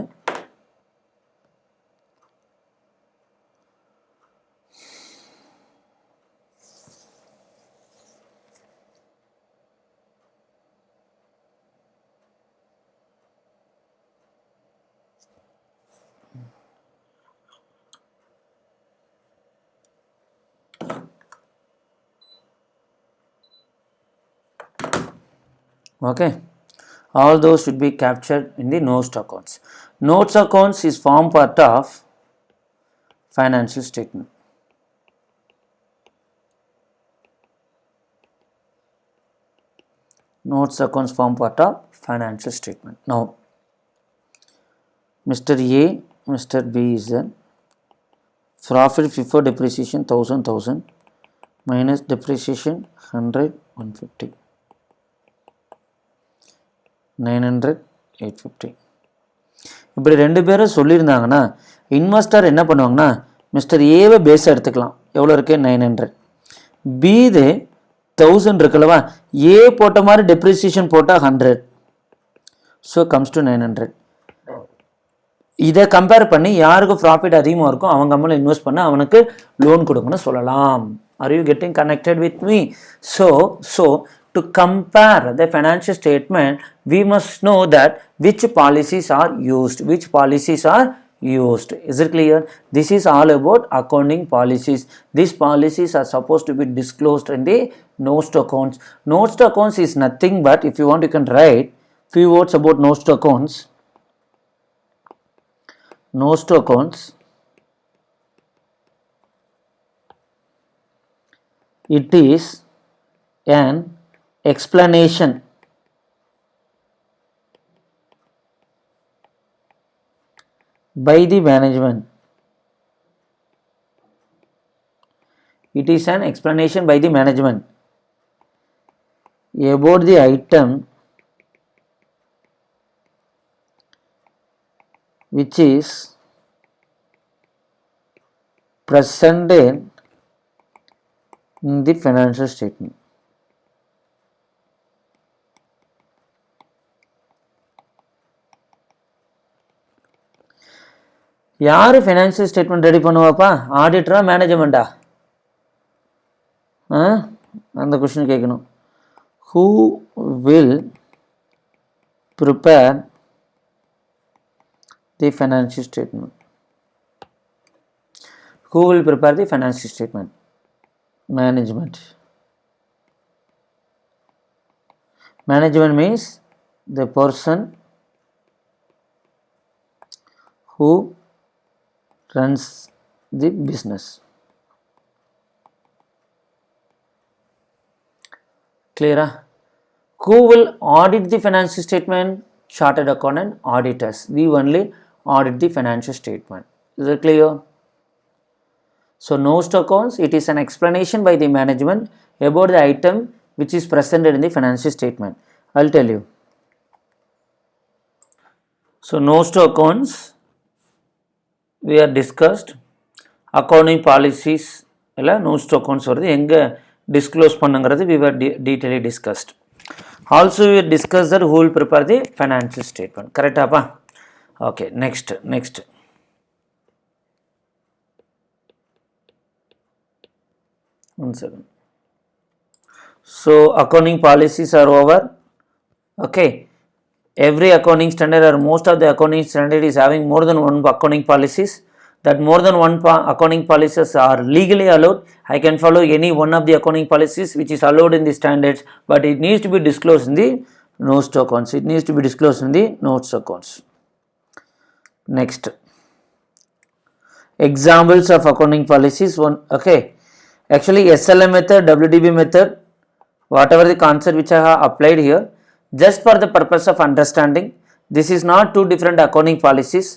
Okay, all those should be captured in the notes to accounts. Notes accounts is form part of financial statement. Notes accounts form part of financial statement. Now Mr. A, Mr. B is the profit before depreciation 1000 minus depreciation 100 150 900 850. இப்படி 2 பேரும் சொல்லியிருந்தாங்கன்னா investor என்ன பண்ணுவாங்கன்னா mister ஏவை பேஸாக எடுத்துக்கலாம். எவ்வளோ இருக்குது? 900. பி இது 1000 இருக்குல்லவா, ஏ போட்ட மாதிரி டெப்ரிசியேஷன் போட்டால் 100, ஸோ கம்ஸ் டு 900. இதை கம்பேர் பண்ணி யாருக்கு ப்ராஃபிட் அதிகமாக இருக்கும் அவங்க கம்பெனியில் இன்வெஸ்ட் பண்ண அவனுக்கு லோன் கொடுக்கணும்னு சொல்லலாம். Are you getting connected with me? So to compare the financial statement, we must know that which policies are used. Which policies are used. Is it clear? This is all about accounting policies. These policies are supposed to be disclosed in the notes to accounts. Notes to accounts is nothing but, if you want, you can write few words about notes to accounts. Notes to accounts, it is an explanation by the management. It is an explanation by the management about the item which is presented in the financial statement. யாரு financial statement ready பண்ணுவாப்பா? ஆடிட்டரா மேனேஜ்மெண்டா? அந்த question கேட்கணும். Who will prepare the financial statement? Who will prepare the financial statement? Management. Management means the person who runs the business. Clear? Who will audit the financial statement? Chartered accountant, auditors. We only audit the financial statement. Is it clear? So notes to accounts, it is an explanation by the management about the item which is presented in the financial statement. I'll tell you. So notes to accounts, we are discussed accounting policies illa notes to accounts varudhu enga disclose பண்ணுங்கிறது we were detailedly discussed. Also we discussed that who will prepare the financial statement. Correct appa? Okay, next. One second. So accounting policies are over. Okay, every accounting standard or most of the accounting standard is having more than one accounting policies. That more than one accounting policies are legally allowed. I can follow any one of the accounting policies which is allowed in the standards, but it needs to be disclosed in the notes to accounts. It needs to be disclosed in the notes to accounts. Next, examples of accounting policies. One, okay, actually SLM method, WDB method, whatever the concept which I have applied here, just for the purpose of understanding, this is not two different accounting policies.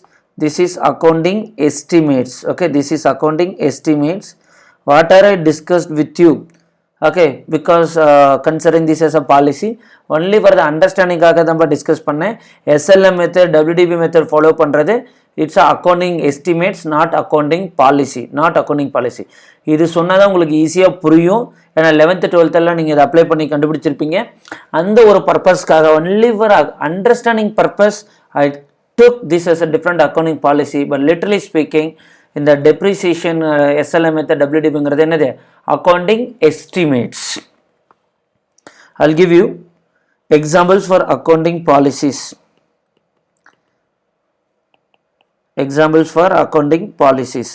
This is accounting estimates. Okay, this is accounting estimates. Whatever I discussed with you, okay, because considering this as a policy, only for the understanding காக தான் discuss பண்ணேன். SLM method, WDB method follow பண்றது, it's a accounting estimates, not accounting policy. இது சொன்னாதான் உங்களுக்கு ஈஸியாக புரியும். ஏன்னா 11th 12th எல்லாம் நீங்கள் இதை அப்ளை பண்ணி கண்டுபிடிச்சிருப்பீங்க. அந்த ஒரு பர்பஸ்க்காக, only for understanding purpose, I took this as a different accounting policy. But literally speaking, in the depreciation SLM method, WDBங்கிறது என்னது? Accounting estimates. I'll give you examples for accounting policies. Examples for accounting policies.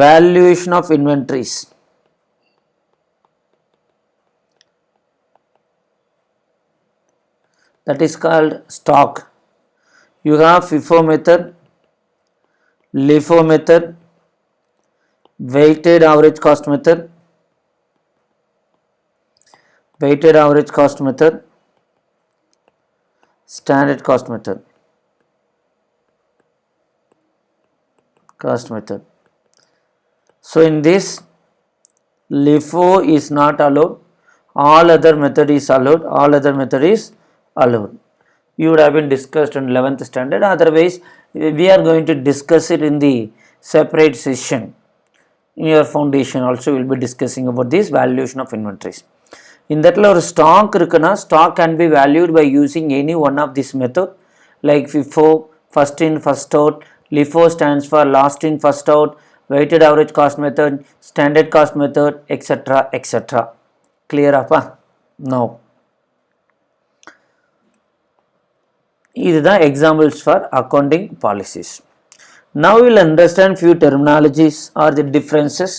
Valuation of inventories. That is called stock. You have FIFO method, LIFO method, weighted average cost method, standard cost method. So in this, LIFO is not allowed, all other method is allowed. You would have been discussed in 11th standard. Otherwise, we are going to discuss it in the separate session. In your foundation also we will be discussing about this valuation of inventories. In that ஒரு stock இருக்குன்னா, stock can be valued by using any one of this method, like FIFO, first in first out, LIFO stands for last in first out, weighted average cost method, standard cost method, etc. Clear appa? Now இதுதான் examples for accounting policies. Now we will understand few terminologies or the differences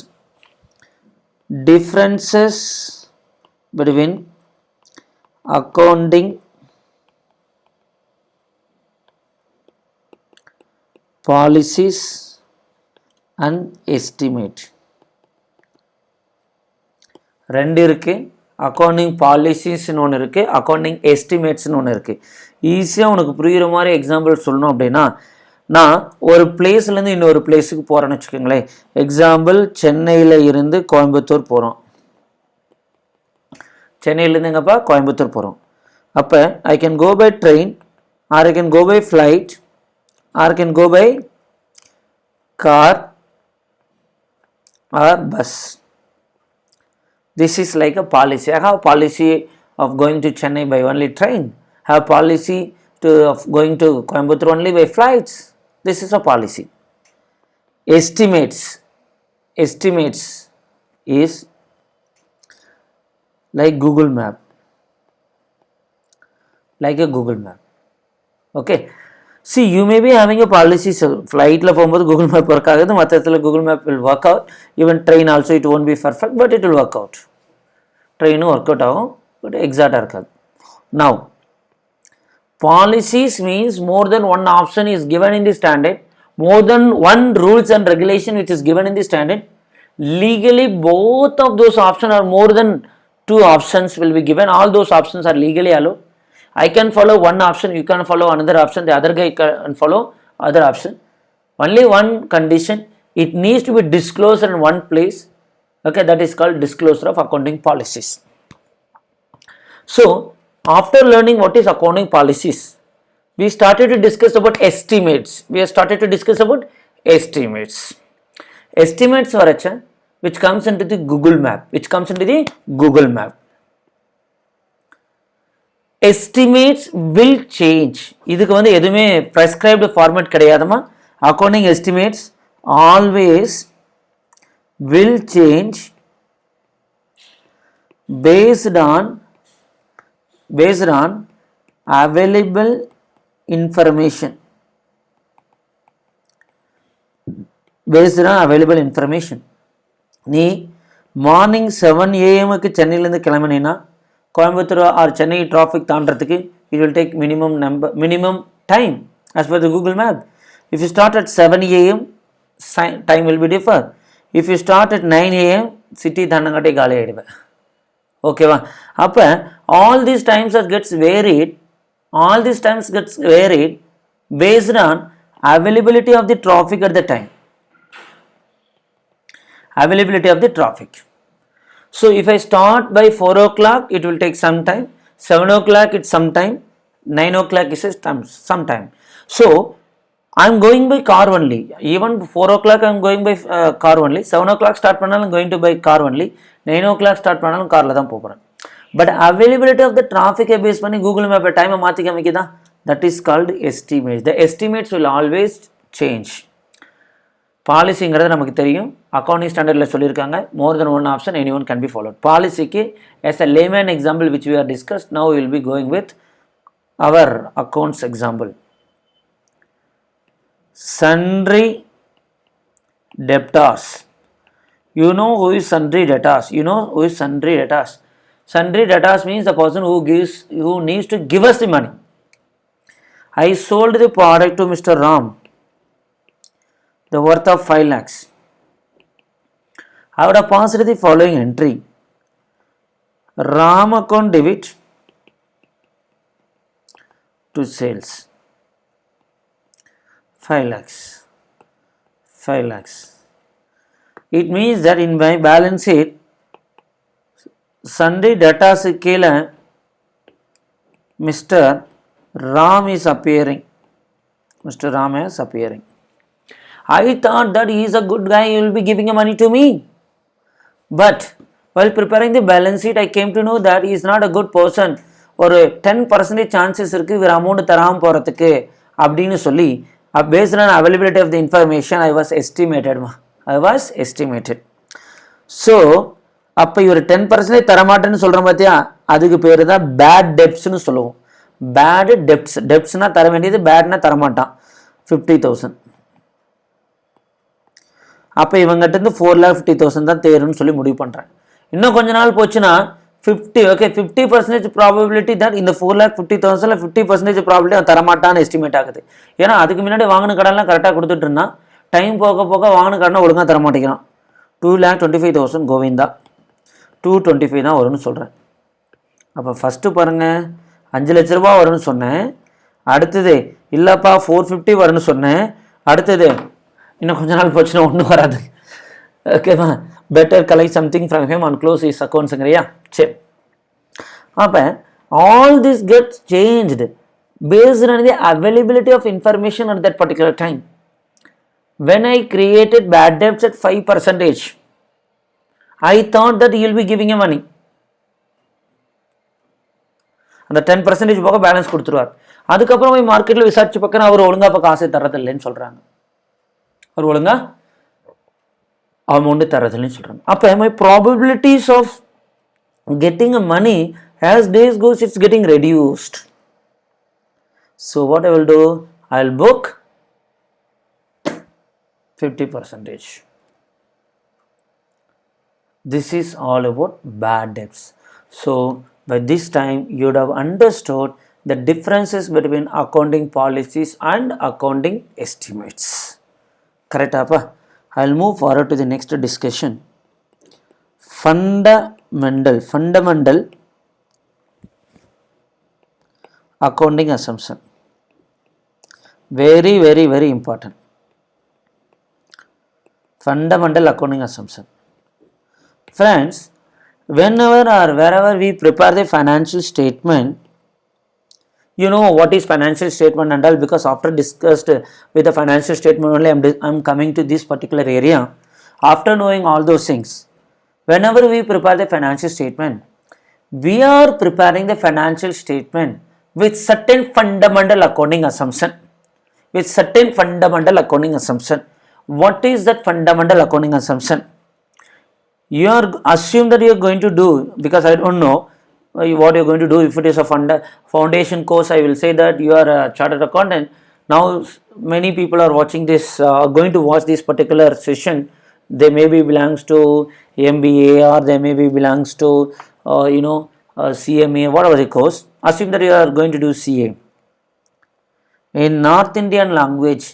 between accounting policies and estimate. ரெண்டு இருக்கு. Accounting பாலிசிஸ்னு ஒன்று இருக்குது, accounting எஸ்டிமேட்ஸ்னு ஒன்று இருக்குது. ஈஸியாக உனக்கு புரிகிற மாதிரி எக்ஸாம்பிள் சொல்லணும் அப்படின்னா, நான் ஒரு பிளேஸ்லேருந்து இன்னொரு பிளேஸுக்கு போகிறேன்னு வச்சுக்கோங்களேன். எக்ஸாம்பிள், சென்னையில் இருந்து கோயம்புத்தூர் போகிறோம். சென்னையிலேருந்து எங்கப்பா? கோயம்புத்தூர் போகிறோம். அப்போ I can go by train, or I can go by flight, or I can go by car or bus. This is like a policy. I have a policy of going to Chennai by only train. I have policy of going to Coimbatore only by flights. This is a policy. Estimates is like Google Map. Like a Google Map. Okay. See, you may be having a policy. So flight la pogumbodhu Google Map work agadu, mathathila Google Map will work out. Even train also it won't be perfect, but it will work out. Train work out agum, but exact irukadu. Now, policies means more than one option is given in the standard, more than one rules and regulation which is given in the standard. Legally both of those options or more than two options will be given. All those options are legally allowed. I can follow one option, you can follow another option, the other guy can follow other option. Only one condition, it needs to be disclosed in one place. Okay, that is called disclosure of accounting policies. So, after learning what is accounting policies, we started to discuss about estimates. Estimates varacha, which comes into the Google Map, Estimates will change. இதுக்கு வந்து எதுவுமே prescribed format கிடையாதுமா. Accounting estimates always will change based on available information. நீ morning 7 AM சென்னையிலேருந்து கிளம்பினீன்னா Coimbatore or Chennai traffic தாண்டறதுக்கு it will take minimum time as per the Google Map. If you start at 7 AM, time will be different. If you start at 9 AM, city தாண்டங்காட்டி காலி ஆகிடுவேன். ஓகேவா? அப்போ all these times gets varied based on availability of the traffic at the time. So if I start by 4 o'clock, it will take some time. 7 o'clock it's some time. 9 o'clock is some time. So I am going by car only. Even 4 o'clock I am going by car only. 7 o'clock start பண்ணாலும் going to by car only. 9 o'clock start பண்ணாலும் கார்ல தான் போறேன். But availability of the traffic base பண்ணி Google Map time மாத்தி காமிக்குதா? That is called estimates. The estimates will always change. பாலிசிங்கிறது நமக்கு தெரியும். Accounting ஸ்டாண்டர்டில் சொல்லியிருக்காங்க, more than one option anyone can be followed. பாலிசிக்கு as a layman example which we are discussed, now we will be going with our accounts example. Sundry debtors. You know who is sundry debtors? Sundry debtors means the person who needs to give us the money. I sold the product to Mr. Ram, the worth of 5 lakhs. I would have passed the following entry. Ram account debit to sales 5 lakhs. It means that in my balance sheet, sundry debtors kila Mr. Ram is appearing. I thought that he is a good guy, he will be giving money to me. But while preparing the balance sheet, I came to know that he is not a good person. ஒரு 10% chances இருக்குது இவர் amount தராமல் போகிறதுக்கு அப்படின்னு சொல்லி, based on availability of the information, I was estimated. So அப்போ இவர் 10% தரமாட்டேன்னு சொல்கிறோம் பார்த்தியா, அதுக்கு பேர் தான் பேட் டெப்ஸ்னு சொல்லுவோம். பேடு டெப்ட்ஸ்னா தர வேண்டியது, பேட்னா தரமாட்டான் 50,000. அப்போ இவங்ககிட்ட இருந்து 4,50,000 தான் தேருன்னு சொல்லி முடிவு பண்ணுறேன். இன்னும் கொஞ்ச நாள் போச்சுன்னா 50% ப்ராபபிலிட்டி தான் இந்த 4,50,000 50% ப்ராபபிலிட்டி அவன் தரமாட்டான்னு எஸ்டிமேட் ஆகுது. ஏன்னா அதுக்கு முன்னாடி வாங்கின கடன்லாம் கரெக்டாக கொடுத்துட்டு இருந்தான். டைம் போக போக வாங்கின கடனை ஒழுங்காக தரமாட்டேங்கிறான். 2,25,000 கோவிந்தா 225 தான் வரும்னு சொல்கிறேன். அப்போ ஃபஸ்ட்டு பாருங்கள் 5 லட்ச ரூபா வரும்னு சொன்னேன். அடுத்தது இல்லைப்பா 450 வரும்னு சொன்னேன். அடுத்தது இன்னும் கொஞ்ச நாள் போச்சுன்னா ஒன்றும் வராது. ஓகேவா, better collect something from him and close is அக்கௌண்ட்ஸுங்கிறியா? சரி, அப்போ all this gets changed based on the availability of information at that particular time. When I created bad debts at 5%, I thought that you will be giving a money. அந்த 10% போக balance கொடுத்துருவார். அதுக்கப்புறம் போய் மார்க்கெட்டில் விசாரிச்சு பார்க்கணும், அவர் ஒழுங்காக இப்போ காசை தரதில்லைன்னு சொல்கிறாங்க. அவர் ஒழுங்காக அமௌண்ட்டு தரதில்லைன்னு சொல்கிறாங்க. அப்போ my probabilities of getting a money as days goes, it's getting reduced. So what I will do, I will book 50%. This is all about bad debts. So by this time you would have understood the differences between accounting policies and accounting estimates. Correct appa? I will move forward to the next discussion. Fundamental accounting assumption. Very, very, very important. Fundamental accounting assumption. Friends, whenever or wherever we prepare the financial statement, you know what is financial statement and all, because after discussed with the financial statement only I'm coming to this particular area. After knowing all those things, whenever we prepare the financial statement, we are preparing the financial statement with certain fundamental accounting assumption. What is that fundamental accounting assumption? You are assume that you are going to do, because I don't know what you are going to do. If it is a foundation course, I will say that you are a chartered accountant. Now many people are watching this, going to watch this particular session. They maybe belongs to MBA or they maybe belongs to CMA, whatever the course. Assume that you are going to do CA. In North Indian language,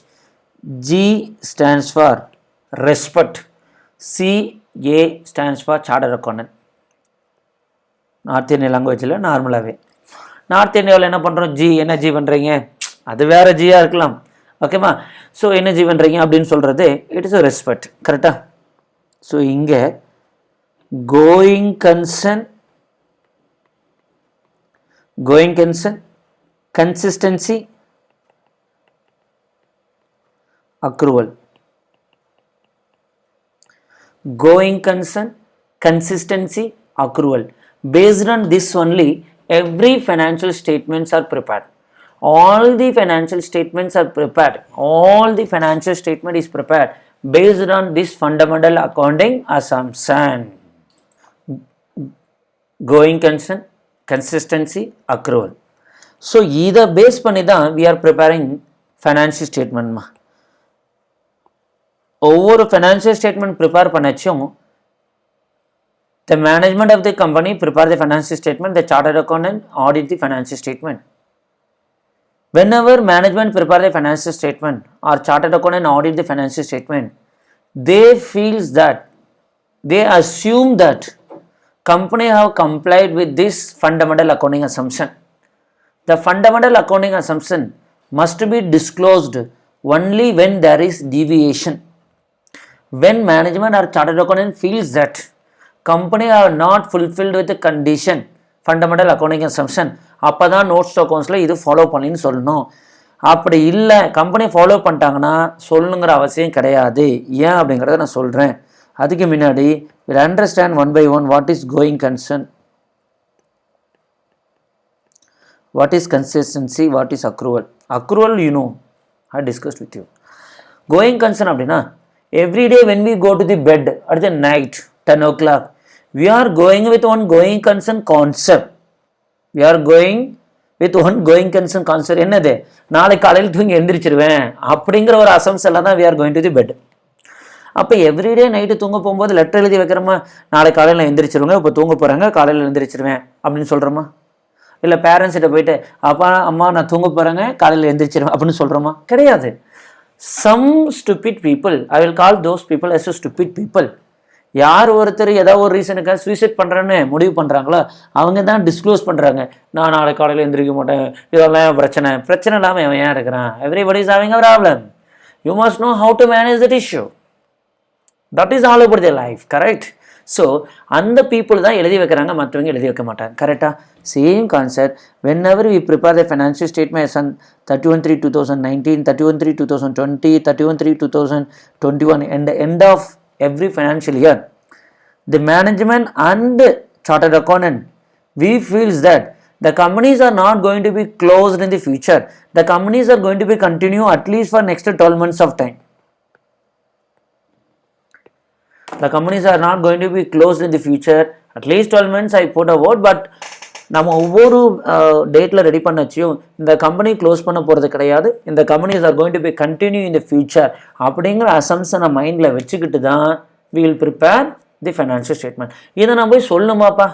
G stands for respect, CA stands for chartered accountant. North Indian லாங்குவேஜில் நார்மலாகவே north இந்தியாவில் என்ன பண்ணுறோம், G என்ன G பண்ணுறீங்க, அது வேறு ஜியாக இருக்கலாம். ஓகேவா? ஸோ என்ன ஜி பண்ணுறீங்க அப்படின்னு சொல்கிறது இட் இஸ் அ ரெஸ்பெக்ட். கரெக்டாக? ஸோ இங்கே going concern, consistency, accrual. Going concern, consistency, accrual. Based on this only, every financial statements are prepared. All the financial statements are prepared. All the financial statement is prepared based on this fundamental accounting assumption. Going concern, consistency, accrual. So either base பண்ணி தான் we are preparing financial statement. ஒவ்வொரு financial statement prepare பண்ணச்சும் the management of the company prepare the financial statement, the chartered accountant audit the financial statement. Whenever management prepare the financial statement or chartered accountant audit the financial statement, they assume that company have complied with this fundamental accounting assumption. The fundamental accounting assumption must be disclosed only when there is deviation. When management or chartered accountant feels that company are not fulfilled with the condition fundamental accounting assumption, அப்போ தான் notes அக்கௌண்ட்ஸில் இது follow பண்ணின்னு சொல்லணும். அப்படி இல்லை, company follow பண்ணிட்டாங்கன்னா சொல்லணுங்கிற அவசியம் கிடையாது. ஏன் அப்படிங்கிறத நான் சொல்கிறேன். அதுக்கு முன்னாடி we'll understand one by one what is going concern, what is consistency, what is accrual. Accrual I discussed with you. Going concern அப்படின்னா every day when we go to the bed at the night 10 o'clock, we are going with one going concern concept. We are going with one going concern concept. என்னது, நாளைக்கு காலையில் தூங்கி எந்திரிச்சிருவேன் அப்படிங்கிற ஒரு அசம்ஷன்ல தான் we are going to the bed. அப்போ everyday night தூங்க போகும்போது லெட்டர் எழுதி வைக்கிறோமா, நாளைக்கு காலையில் எந்திரிச்சிருவேங்க, இப்போ தூங்க போகிறாங்க, காலையில் எந்திரிச்சிருவேன் அப்படின்னு சொல்கிறோமா? இல்லை பேரண்ட்ஸ்கிட்ட போயிட்டு அப்பா அம்மா நான் தூங்க போகிறேங்க, காலையில் எந்திரிச்சிருவேன் அப்படின்னு சொல்கிறோமா? கிடையாது. Some stupid people, I will call those people as a stupid people. யார் ஒருத்தர் ஏதாவது ஒரு ரீசனுக்காக சூசைட் பண்ணுறேன்னு முடிவு பண்ணுறாங்களோ அவங்க தான் டிஸ்க்ளோஸ் பண்ணுறாங்க, நான் நாளைக்கு காலையில் எந்திரிக்க மாட்டேன், இதெல்லாம் பிரச்சனை இல்லாமல் அவன் ஏன் இருக்கிறான். Everybody is having a problem. You must know how to manage that issue. That is all about the life. Correct. So அந்த பீப்புள் தான் எழுதி வைக்கிறாங்க, மற்றவங்க எழுதி வைக்க மாட்டாங்க. கரெக்டாக same concept. Whenever we prepare the financial statement on 31/3/2019, 31/3/2020, 31/3/2021 and the end of every financial year, the management and chartered accountant, we feels that the companies are not going to be closed in the future. The companies are going to be continue at least for next 12 months of time. The companies are not going to be closed in the future. At least 12 months I put a word, but நம்ம ஒவ்வொரு டேட்டில் ready பண்ணச்சும் இந்த company close பண்ண போகிறது கிடையாது, இந்த companies are going to be continue in the future அப்படிங்கிற அசம்ஷனை மைண்டில் வச்சுக்கிட்டு தான் we will prepare the financial statement. இதை நான் போய் சொல்லணுமாப்பா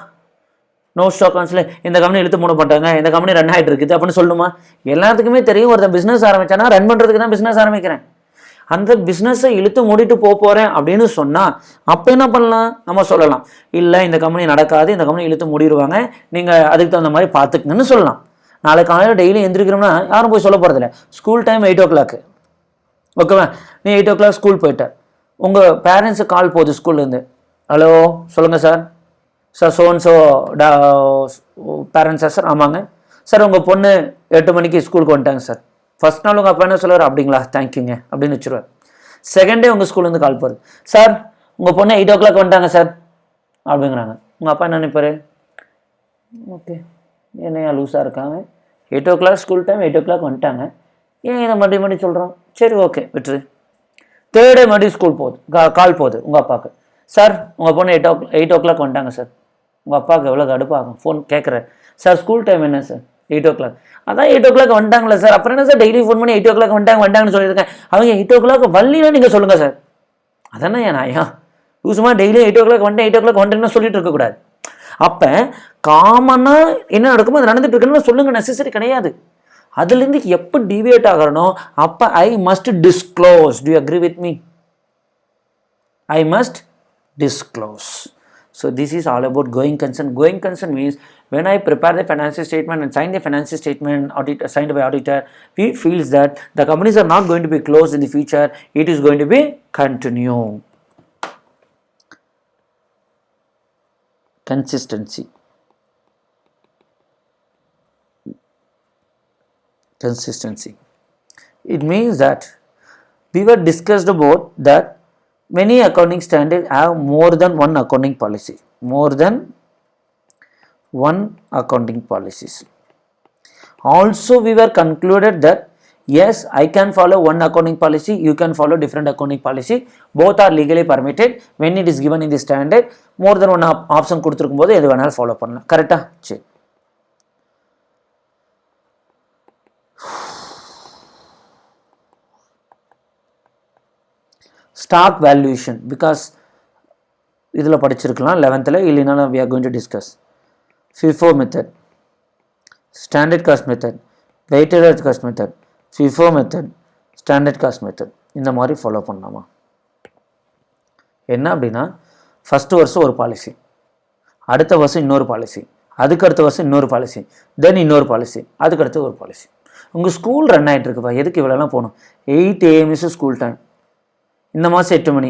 நோ ஸ்டாக் கான்ஸில் இந்த கம்பெனி இழுத்து மூட மாட்டாங்க, இந்த கம்பெனி ரன் ஆகிட்டு இருக்குது அப்படின்னு சொல்லணுமா? எல்லாத்துக்குமே தெரியும், ஒருத்தன் பிஸ்னஸ் ஆரம்பிச்சானா ரன் பண்ணுறதுக்கு தான் பிஸ்னஸ் ஆரம்பிக்கிறேன், அந்த பிஸ்னஸை இழுத்து மூடிட்டு போகிறேன் அப்படின்னு சொன்னால் அப்போ என்ன பண்ணலாம்? நம்ம சொல்லலாம், இல்லை இந்த கம்பெனி நடக்காது, இந்த கம்பெனி இழுத்து மூடிடுவாங்க, நீங்கள் அதுக்கு தகுந்த மாதிரி பார்த்துக்குங்கன்னு சொல்லலாம். நாளைக்கு காலையில் டெய்லி எந்திரிக்கிறோம்னா யாரும் போய் சொல்ல போகிறதில்ல. ஸ்கூல் டைம் 8 o'clock, ஓகேவா? நீ 8 o'clock ஸ்கூல் போயிட்ட, உங்கள் பேரண்ட்ஸுக்கு கால் போகுது ஸ்கூல்லேருந்து, ஹலோ சொல்லுங்கள் சார், சார் சோன்ஸோ பேரண்ட்ஸா சார்? ஆமாங்க சார், உங்கள் பொண்ணு 8 மணிக்கு ஸ்கூலுக்கு வந்துட்டாங்க சார். ஃபஸ்ட் நாள் உங்கள் அப்பா என்ன சொல்லுவார், அப்படிங்களா தேங்க்யூங்க அப்படின்னு வச்சுருவார். செகண்ட் டே உங்கள் ஸ்கூல்லேருந்து கால் போகுது, சார் உங்கள் பொண்ணு 8 o'clock வந்துட்டாங்க சார் அப்படிங்கிறாங்க. உங்கள் அப்பா என்ன நினைப்பார், ஓகே என்னையா லூஸாக இருக்காங்க, 8 o'clock ஸ்கூல் டைம், 8 o'clock வந்துட்டாங்க, ஏன் இதை மறுபடியும் சொல்கிறோம், சரி ஓகே விட்டுரு. தேர்ட் டே மறுபடியும் ஸ்கூல் போகுது, கால் போகுது உங்கள் அப்பாவுக்கு, சார் உங்கள் பொண்ணு 8 o'clock வந்துட்டாங்க சார். உங்கள் அப்பாவுக்கு எவ்வளோ கடுப்பாகும், ஃபோன் கேட்குறேன், சார் ஸ்கூல் டைம் என்ன சார், 8 o'clock. அதான் 8 o'clock வந்துட்டாங்களா சார், அப்புறம் என்ன சார் டெய்லி ஃபோன் பண்ணி 8 o'clock வந்துட்டாங்கன்னு சொல்லியிருக்கேன், அவங்க 8 o'clock வரலன்னா நீங்கள் சொல்லுங்கள் சார். அதானே ஏன் நாயா யூஸ்மா டெய்லி 8 o'clock வந்துட்டேன் 8 o'clock வந்துட்டேன்னு சொல்லிட்டு இருக்கக்கூடாது. அப்போ காமனாக என்ன நடக்குமோ அது நடந்துட்டு இருக்குன்னு சொல்லுங்க, நெசசரி கிடையாது. அதுலேருந்து எப்போ டிவியேட் ஆகிறனோ அப்போ I must disclose. To you agree with me? I must disclose. So this is all about going concern. Going concern means when I prepare the financial statement and sign the financial statement signed by auditor, we feels that the companies are not going to be closed in the future, it is going to be continue. Consistency. It means that we were discussed about that many accounting standards have more than one accounting policy. Also we were concluded that yes, I can follow one accounting policy, you can follow different accounting policy, both are legally permitted when it is given in the standard. More than one option கொடுத்திருக்கும் போது எது வேணாலும் follow பண்ணலாம். கரெக்டா? சரி. Stock valuation, because இதில் படிச்சிருக்கலாம் 11th இல்லைனாலும் we are going to discuss. FIFO method, standard cost method, weighted average cost method, FIFO method, standard cost method, இந்த மாதிரி ஃபாலோ பண்ணலாமா? என்ன அப்படின்னா ஃபஸ்ட்டு வருஷம் ஒரு பாலிசி, அடுத்த வருஷம் இன்னொரு பாலிசி, அதுக்கு அடுத்த வருஷம் இன்னொரு பாலிசி, தென் இன்னொரு பாலிசி, அதுக்கடுத்து ஒரு பாலிசி. உங்கள் ஸ்கூல் ரன் ஆகிட்டு இருக்குப்பா, எதுக்கு இவ்வளோலாம் போகணும்? 8 AM இஸ் ஸ்கூல் டைம். இந்த மாதம் 8 மணி,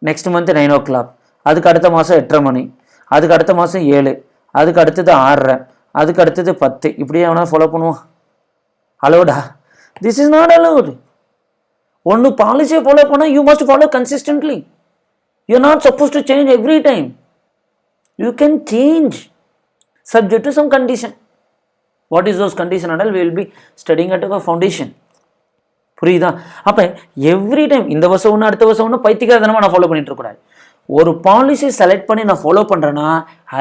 நெக்ஸ்ட் மந்த் 9 o'clock, அதுக்கு அடுத்த மாதம் 8:30 மணி, அதுக்கு அடுத்த மாதம் 7, அதுக்கு அடுத்தது 6:30, அதுக்கு அடுத்தது 10, இப்படியே அவனா ஃபாலோ பண்ணுவான்? அலோடா? This is not allowed. ஒன்று பாலிசியை ஃபாலோ பண்ணால் you must follow consistently. You are not suppose to change every time. You can change subject to some condition. What is those condition and we will be studying at a foundation. புரியுதா? அப்போ every time இந்த வருஷம் ஒன்று அடுத்த வருஷம் ஒன்று பைத்தியக்காரத்தனமாக நான் follow பண்ணிட்டு இருக்கக்கூடாது. ஒரு பாலிசி செலக்ட் பண்ணி நான் ஃபாலோ பண்ணுறேன்னா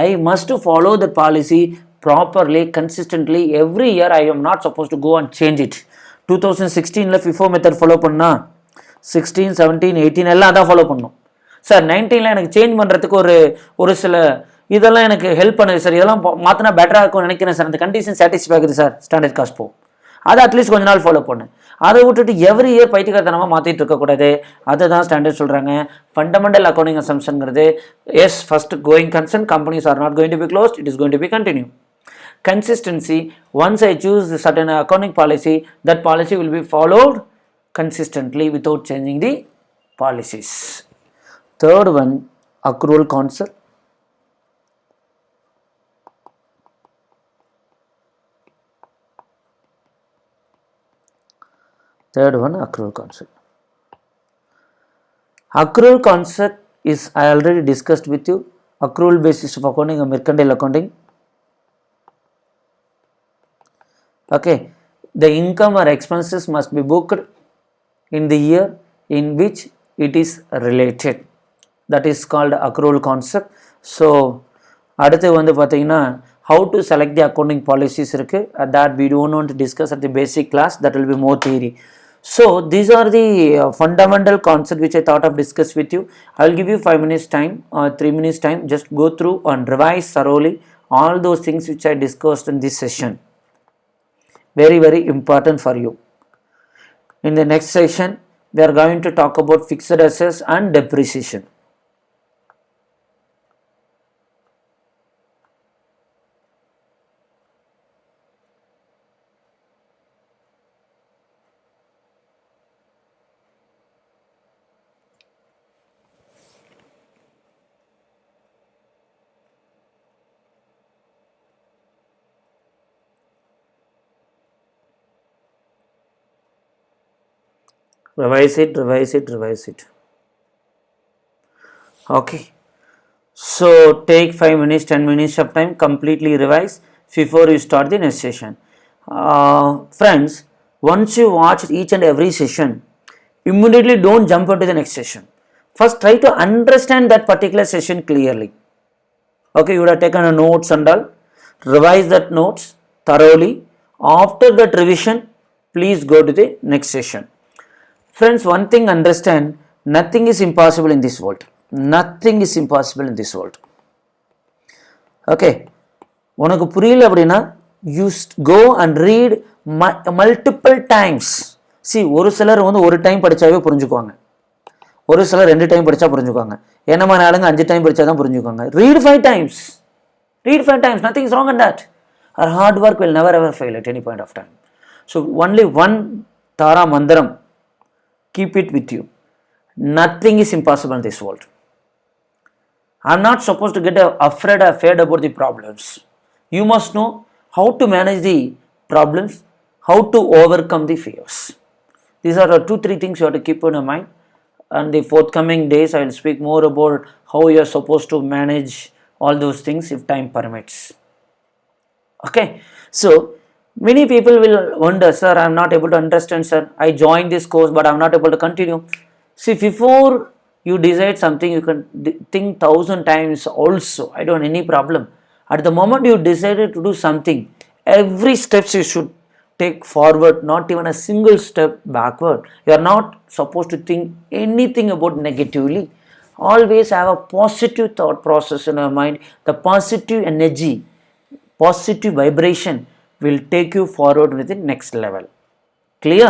I must follow the policy properly, consistently. Every year I am not supposed to go and change it. 2016 FIFO method follow பண்ணா 16, 17, 18 எல்லாம் அதான் ஃபாலோ பண்ணணும் சார். 19ல எனக்கு சேஞ்ச் பண்ணுறதுக்கு ஒரு சில இதெல்லாம் எனக்கு ஹெல்ப் பண்ணுது சார், இதெல்லாம் மாற்றினா பெட்டராக இருக்கும்னு நினைக்கிறேன் சார், அந்த கண்டிஷன் சாட்டிஸ்ஃபை ஆகுது சார், ஸ்டாண்டர்ட் காஸ்ட் போ, அதை அட்லீஸ்ட் கொஞ்ச நாள் ஃபாலோ பண்ணு. அதை விட்டுட்டு எவ்ரி இயர் பைத்தியக்காரத்தனமாக மாற்றிட்டு இருக்கக்கூடாது. அதை தான் ஸ்டாண்டர்ட் சொல்கிறாங்க. ஃபண்டமெண்டல் அக்கௌண்டிங் அசம்ஷன்ங்கிறது as first going concern, companies are not going to be closed, it is going to be continue. Consistency, once I choose a certain accounting policy, that policy will be followed consistently without changing the policies. Third one, accrual concept. Third one, accrual concept. Accrual concept is, I already discussed with you, accrual basis of accounting and mercantile accounting. Okay, the income or expenses must be booked in the year in which it is related. That is called accrual concept. So அடுத்து வந்து பார்த்தீங்கன்னா how to select the accounting policies இருக்கு. That we don't want to discuss at the basic class, that will be more theory. So these are the fundamental concepts which I thought of discuss with you. I will give you 5 minutes time or 3 minutes time, just go through and revise thoroughly all those things which I discussed in this session. Very, very important for you. In the next session, we are going to talk about fixed assets and depreciation. Revise it. Okay. So take 5 minutes, 10 minutes of time, completely revise before you start the next session. Friends, once you watch each and every session, immediately don't jump into the next session. First try to understand that particular session clearly. Okay, you would have taken a notes and all. Revise that notes thoroughly. After that revision, please go to the next session. Friends, one thing understand, nothing is impossible in this world. Nothing is impossible in this world. Okay, உனக்கு புரியல அப்படின்னா you go and read multiple times. See, ஒரு சிலர் வந்து ஒரு time படிச்சாவே புரிஞ்சுக்குவாங்க, ஒரு சிலர் 2 டைம் படிச்சா புரிஞ்சுக்குவாங்க, என்ன மாதிரி ஆளுங்க 5 டைம் படிச்சா தான் புரிஞ்சுக்குவாங்க. Read 5 times. Read 5 times. Nothing is wrong in that. Our hard work will never ever fail at any point of time. So only one Tara Mandaram, keep it with you. Nothing is impossible in this world. I'm not supposed to get afraid or feared about the problems. You must know how to manage the problems, how to overcome the fears. These are the 2-3 things you have to keep in your mind. And the forthcoming days I will speak more about how you are supposed to manage all those things if time permits. Okay, so many people will wonder, sir, I am not able to understand, sir, I joined this course but I am not able to continue. See, before you decide something, you can think 1,000 times also. I don't have any problem. At the moment you decided to do something, every steps you should take forward, not even a single step backward. You are not supposed to think anything about negatively. Always have a positive thought process in your mind. The positive energy, positive vibration will take you forward with the next level. Clear?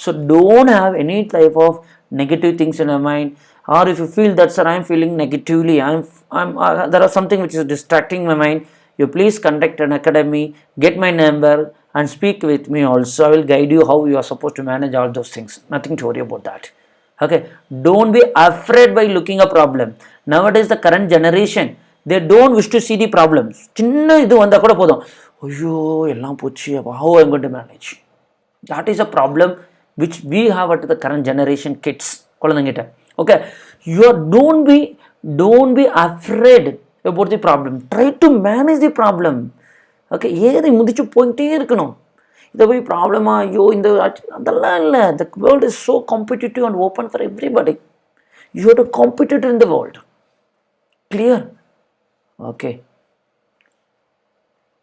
So don't have any type of negative things in your mind. Or if you feel that, sir, I am feeling negatively, there is something which is distracting my mind, you please contact an academy, get my number and speak with me also. I will guide you how you are supposed to manage all those things. Nothing to worry about that. Okay, don't be afraid by looking a problem. Nowadays the current generation, they don't wish to see the problems. சின்ன இது வந்தா கூட போதும், ஐயோ எல்லாம் போச்சு, how I am going to manage. That is a problem which we have at the current generation kids. குழந்தைங்கிட்ட. Okay, don't be afraid about the problem. Try to manage the problem. Okay, ஏறி முதிச்சு போயிட்டே இருக்கணும். இதை போய் ப்ராப்ளமா, ஐயோ இந்த அதெல்லாம் இல்லை. The world is so competitive and open for everybody. You have to compete in the world. Clear? Okay.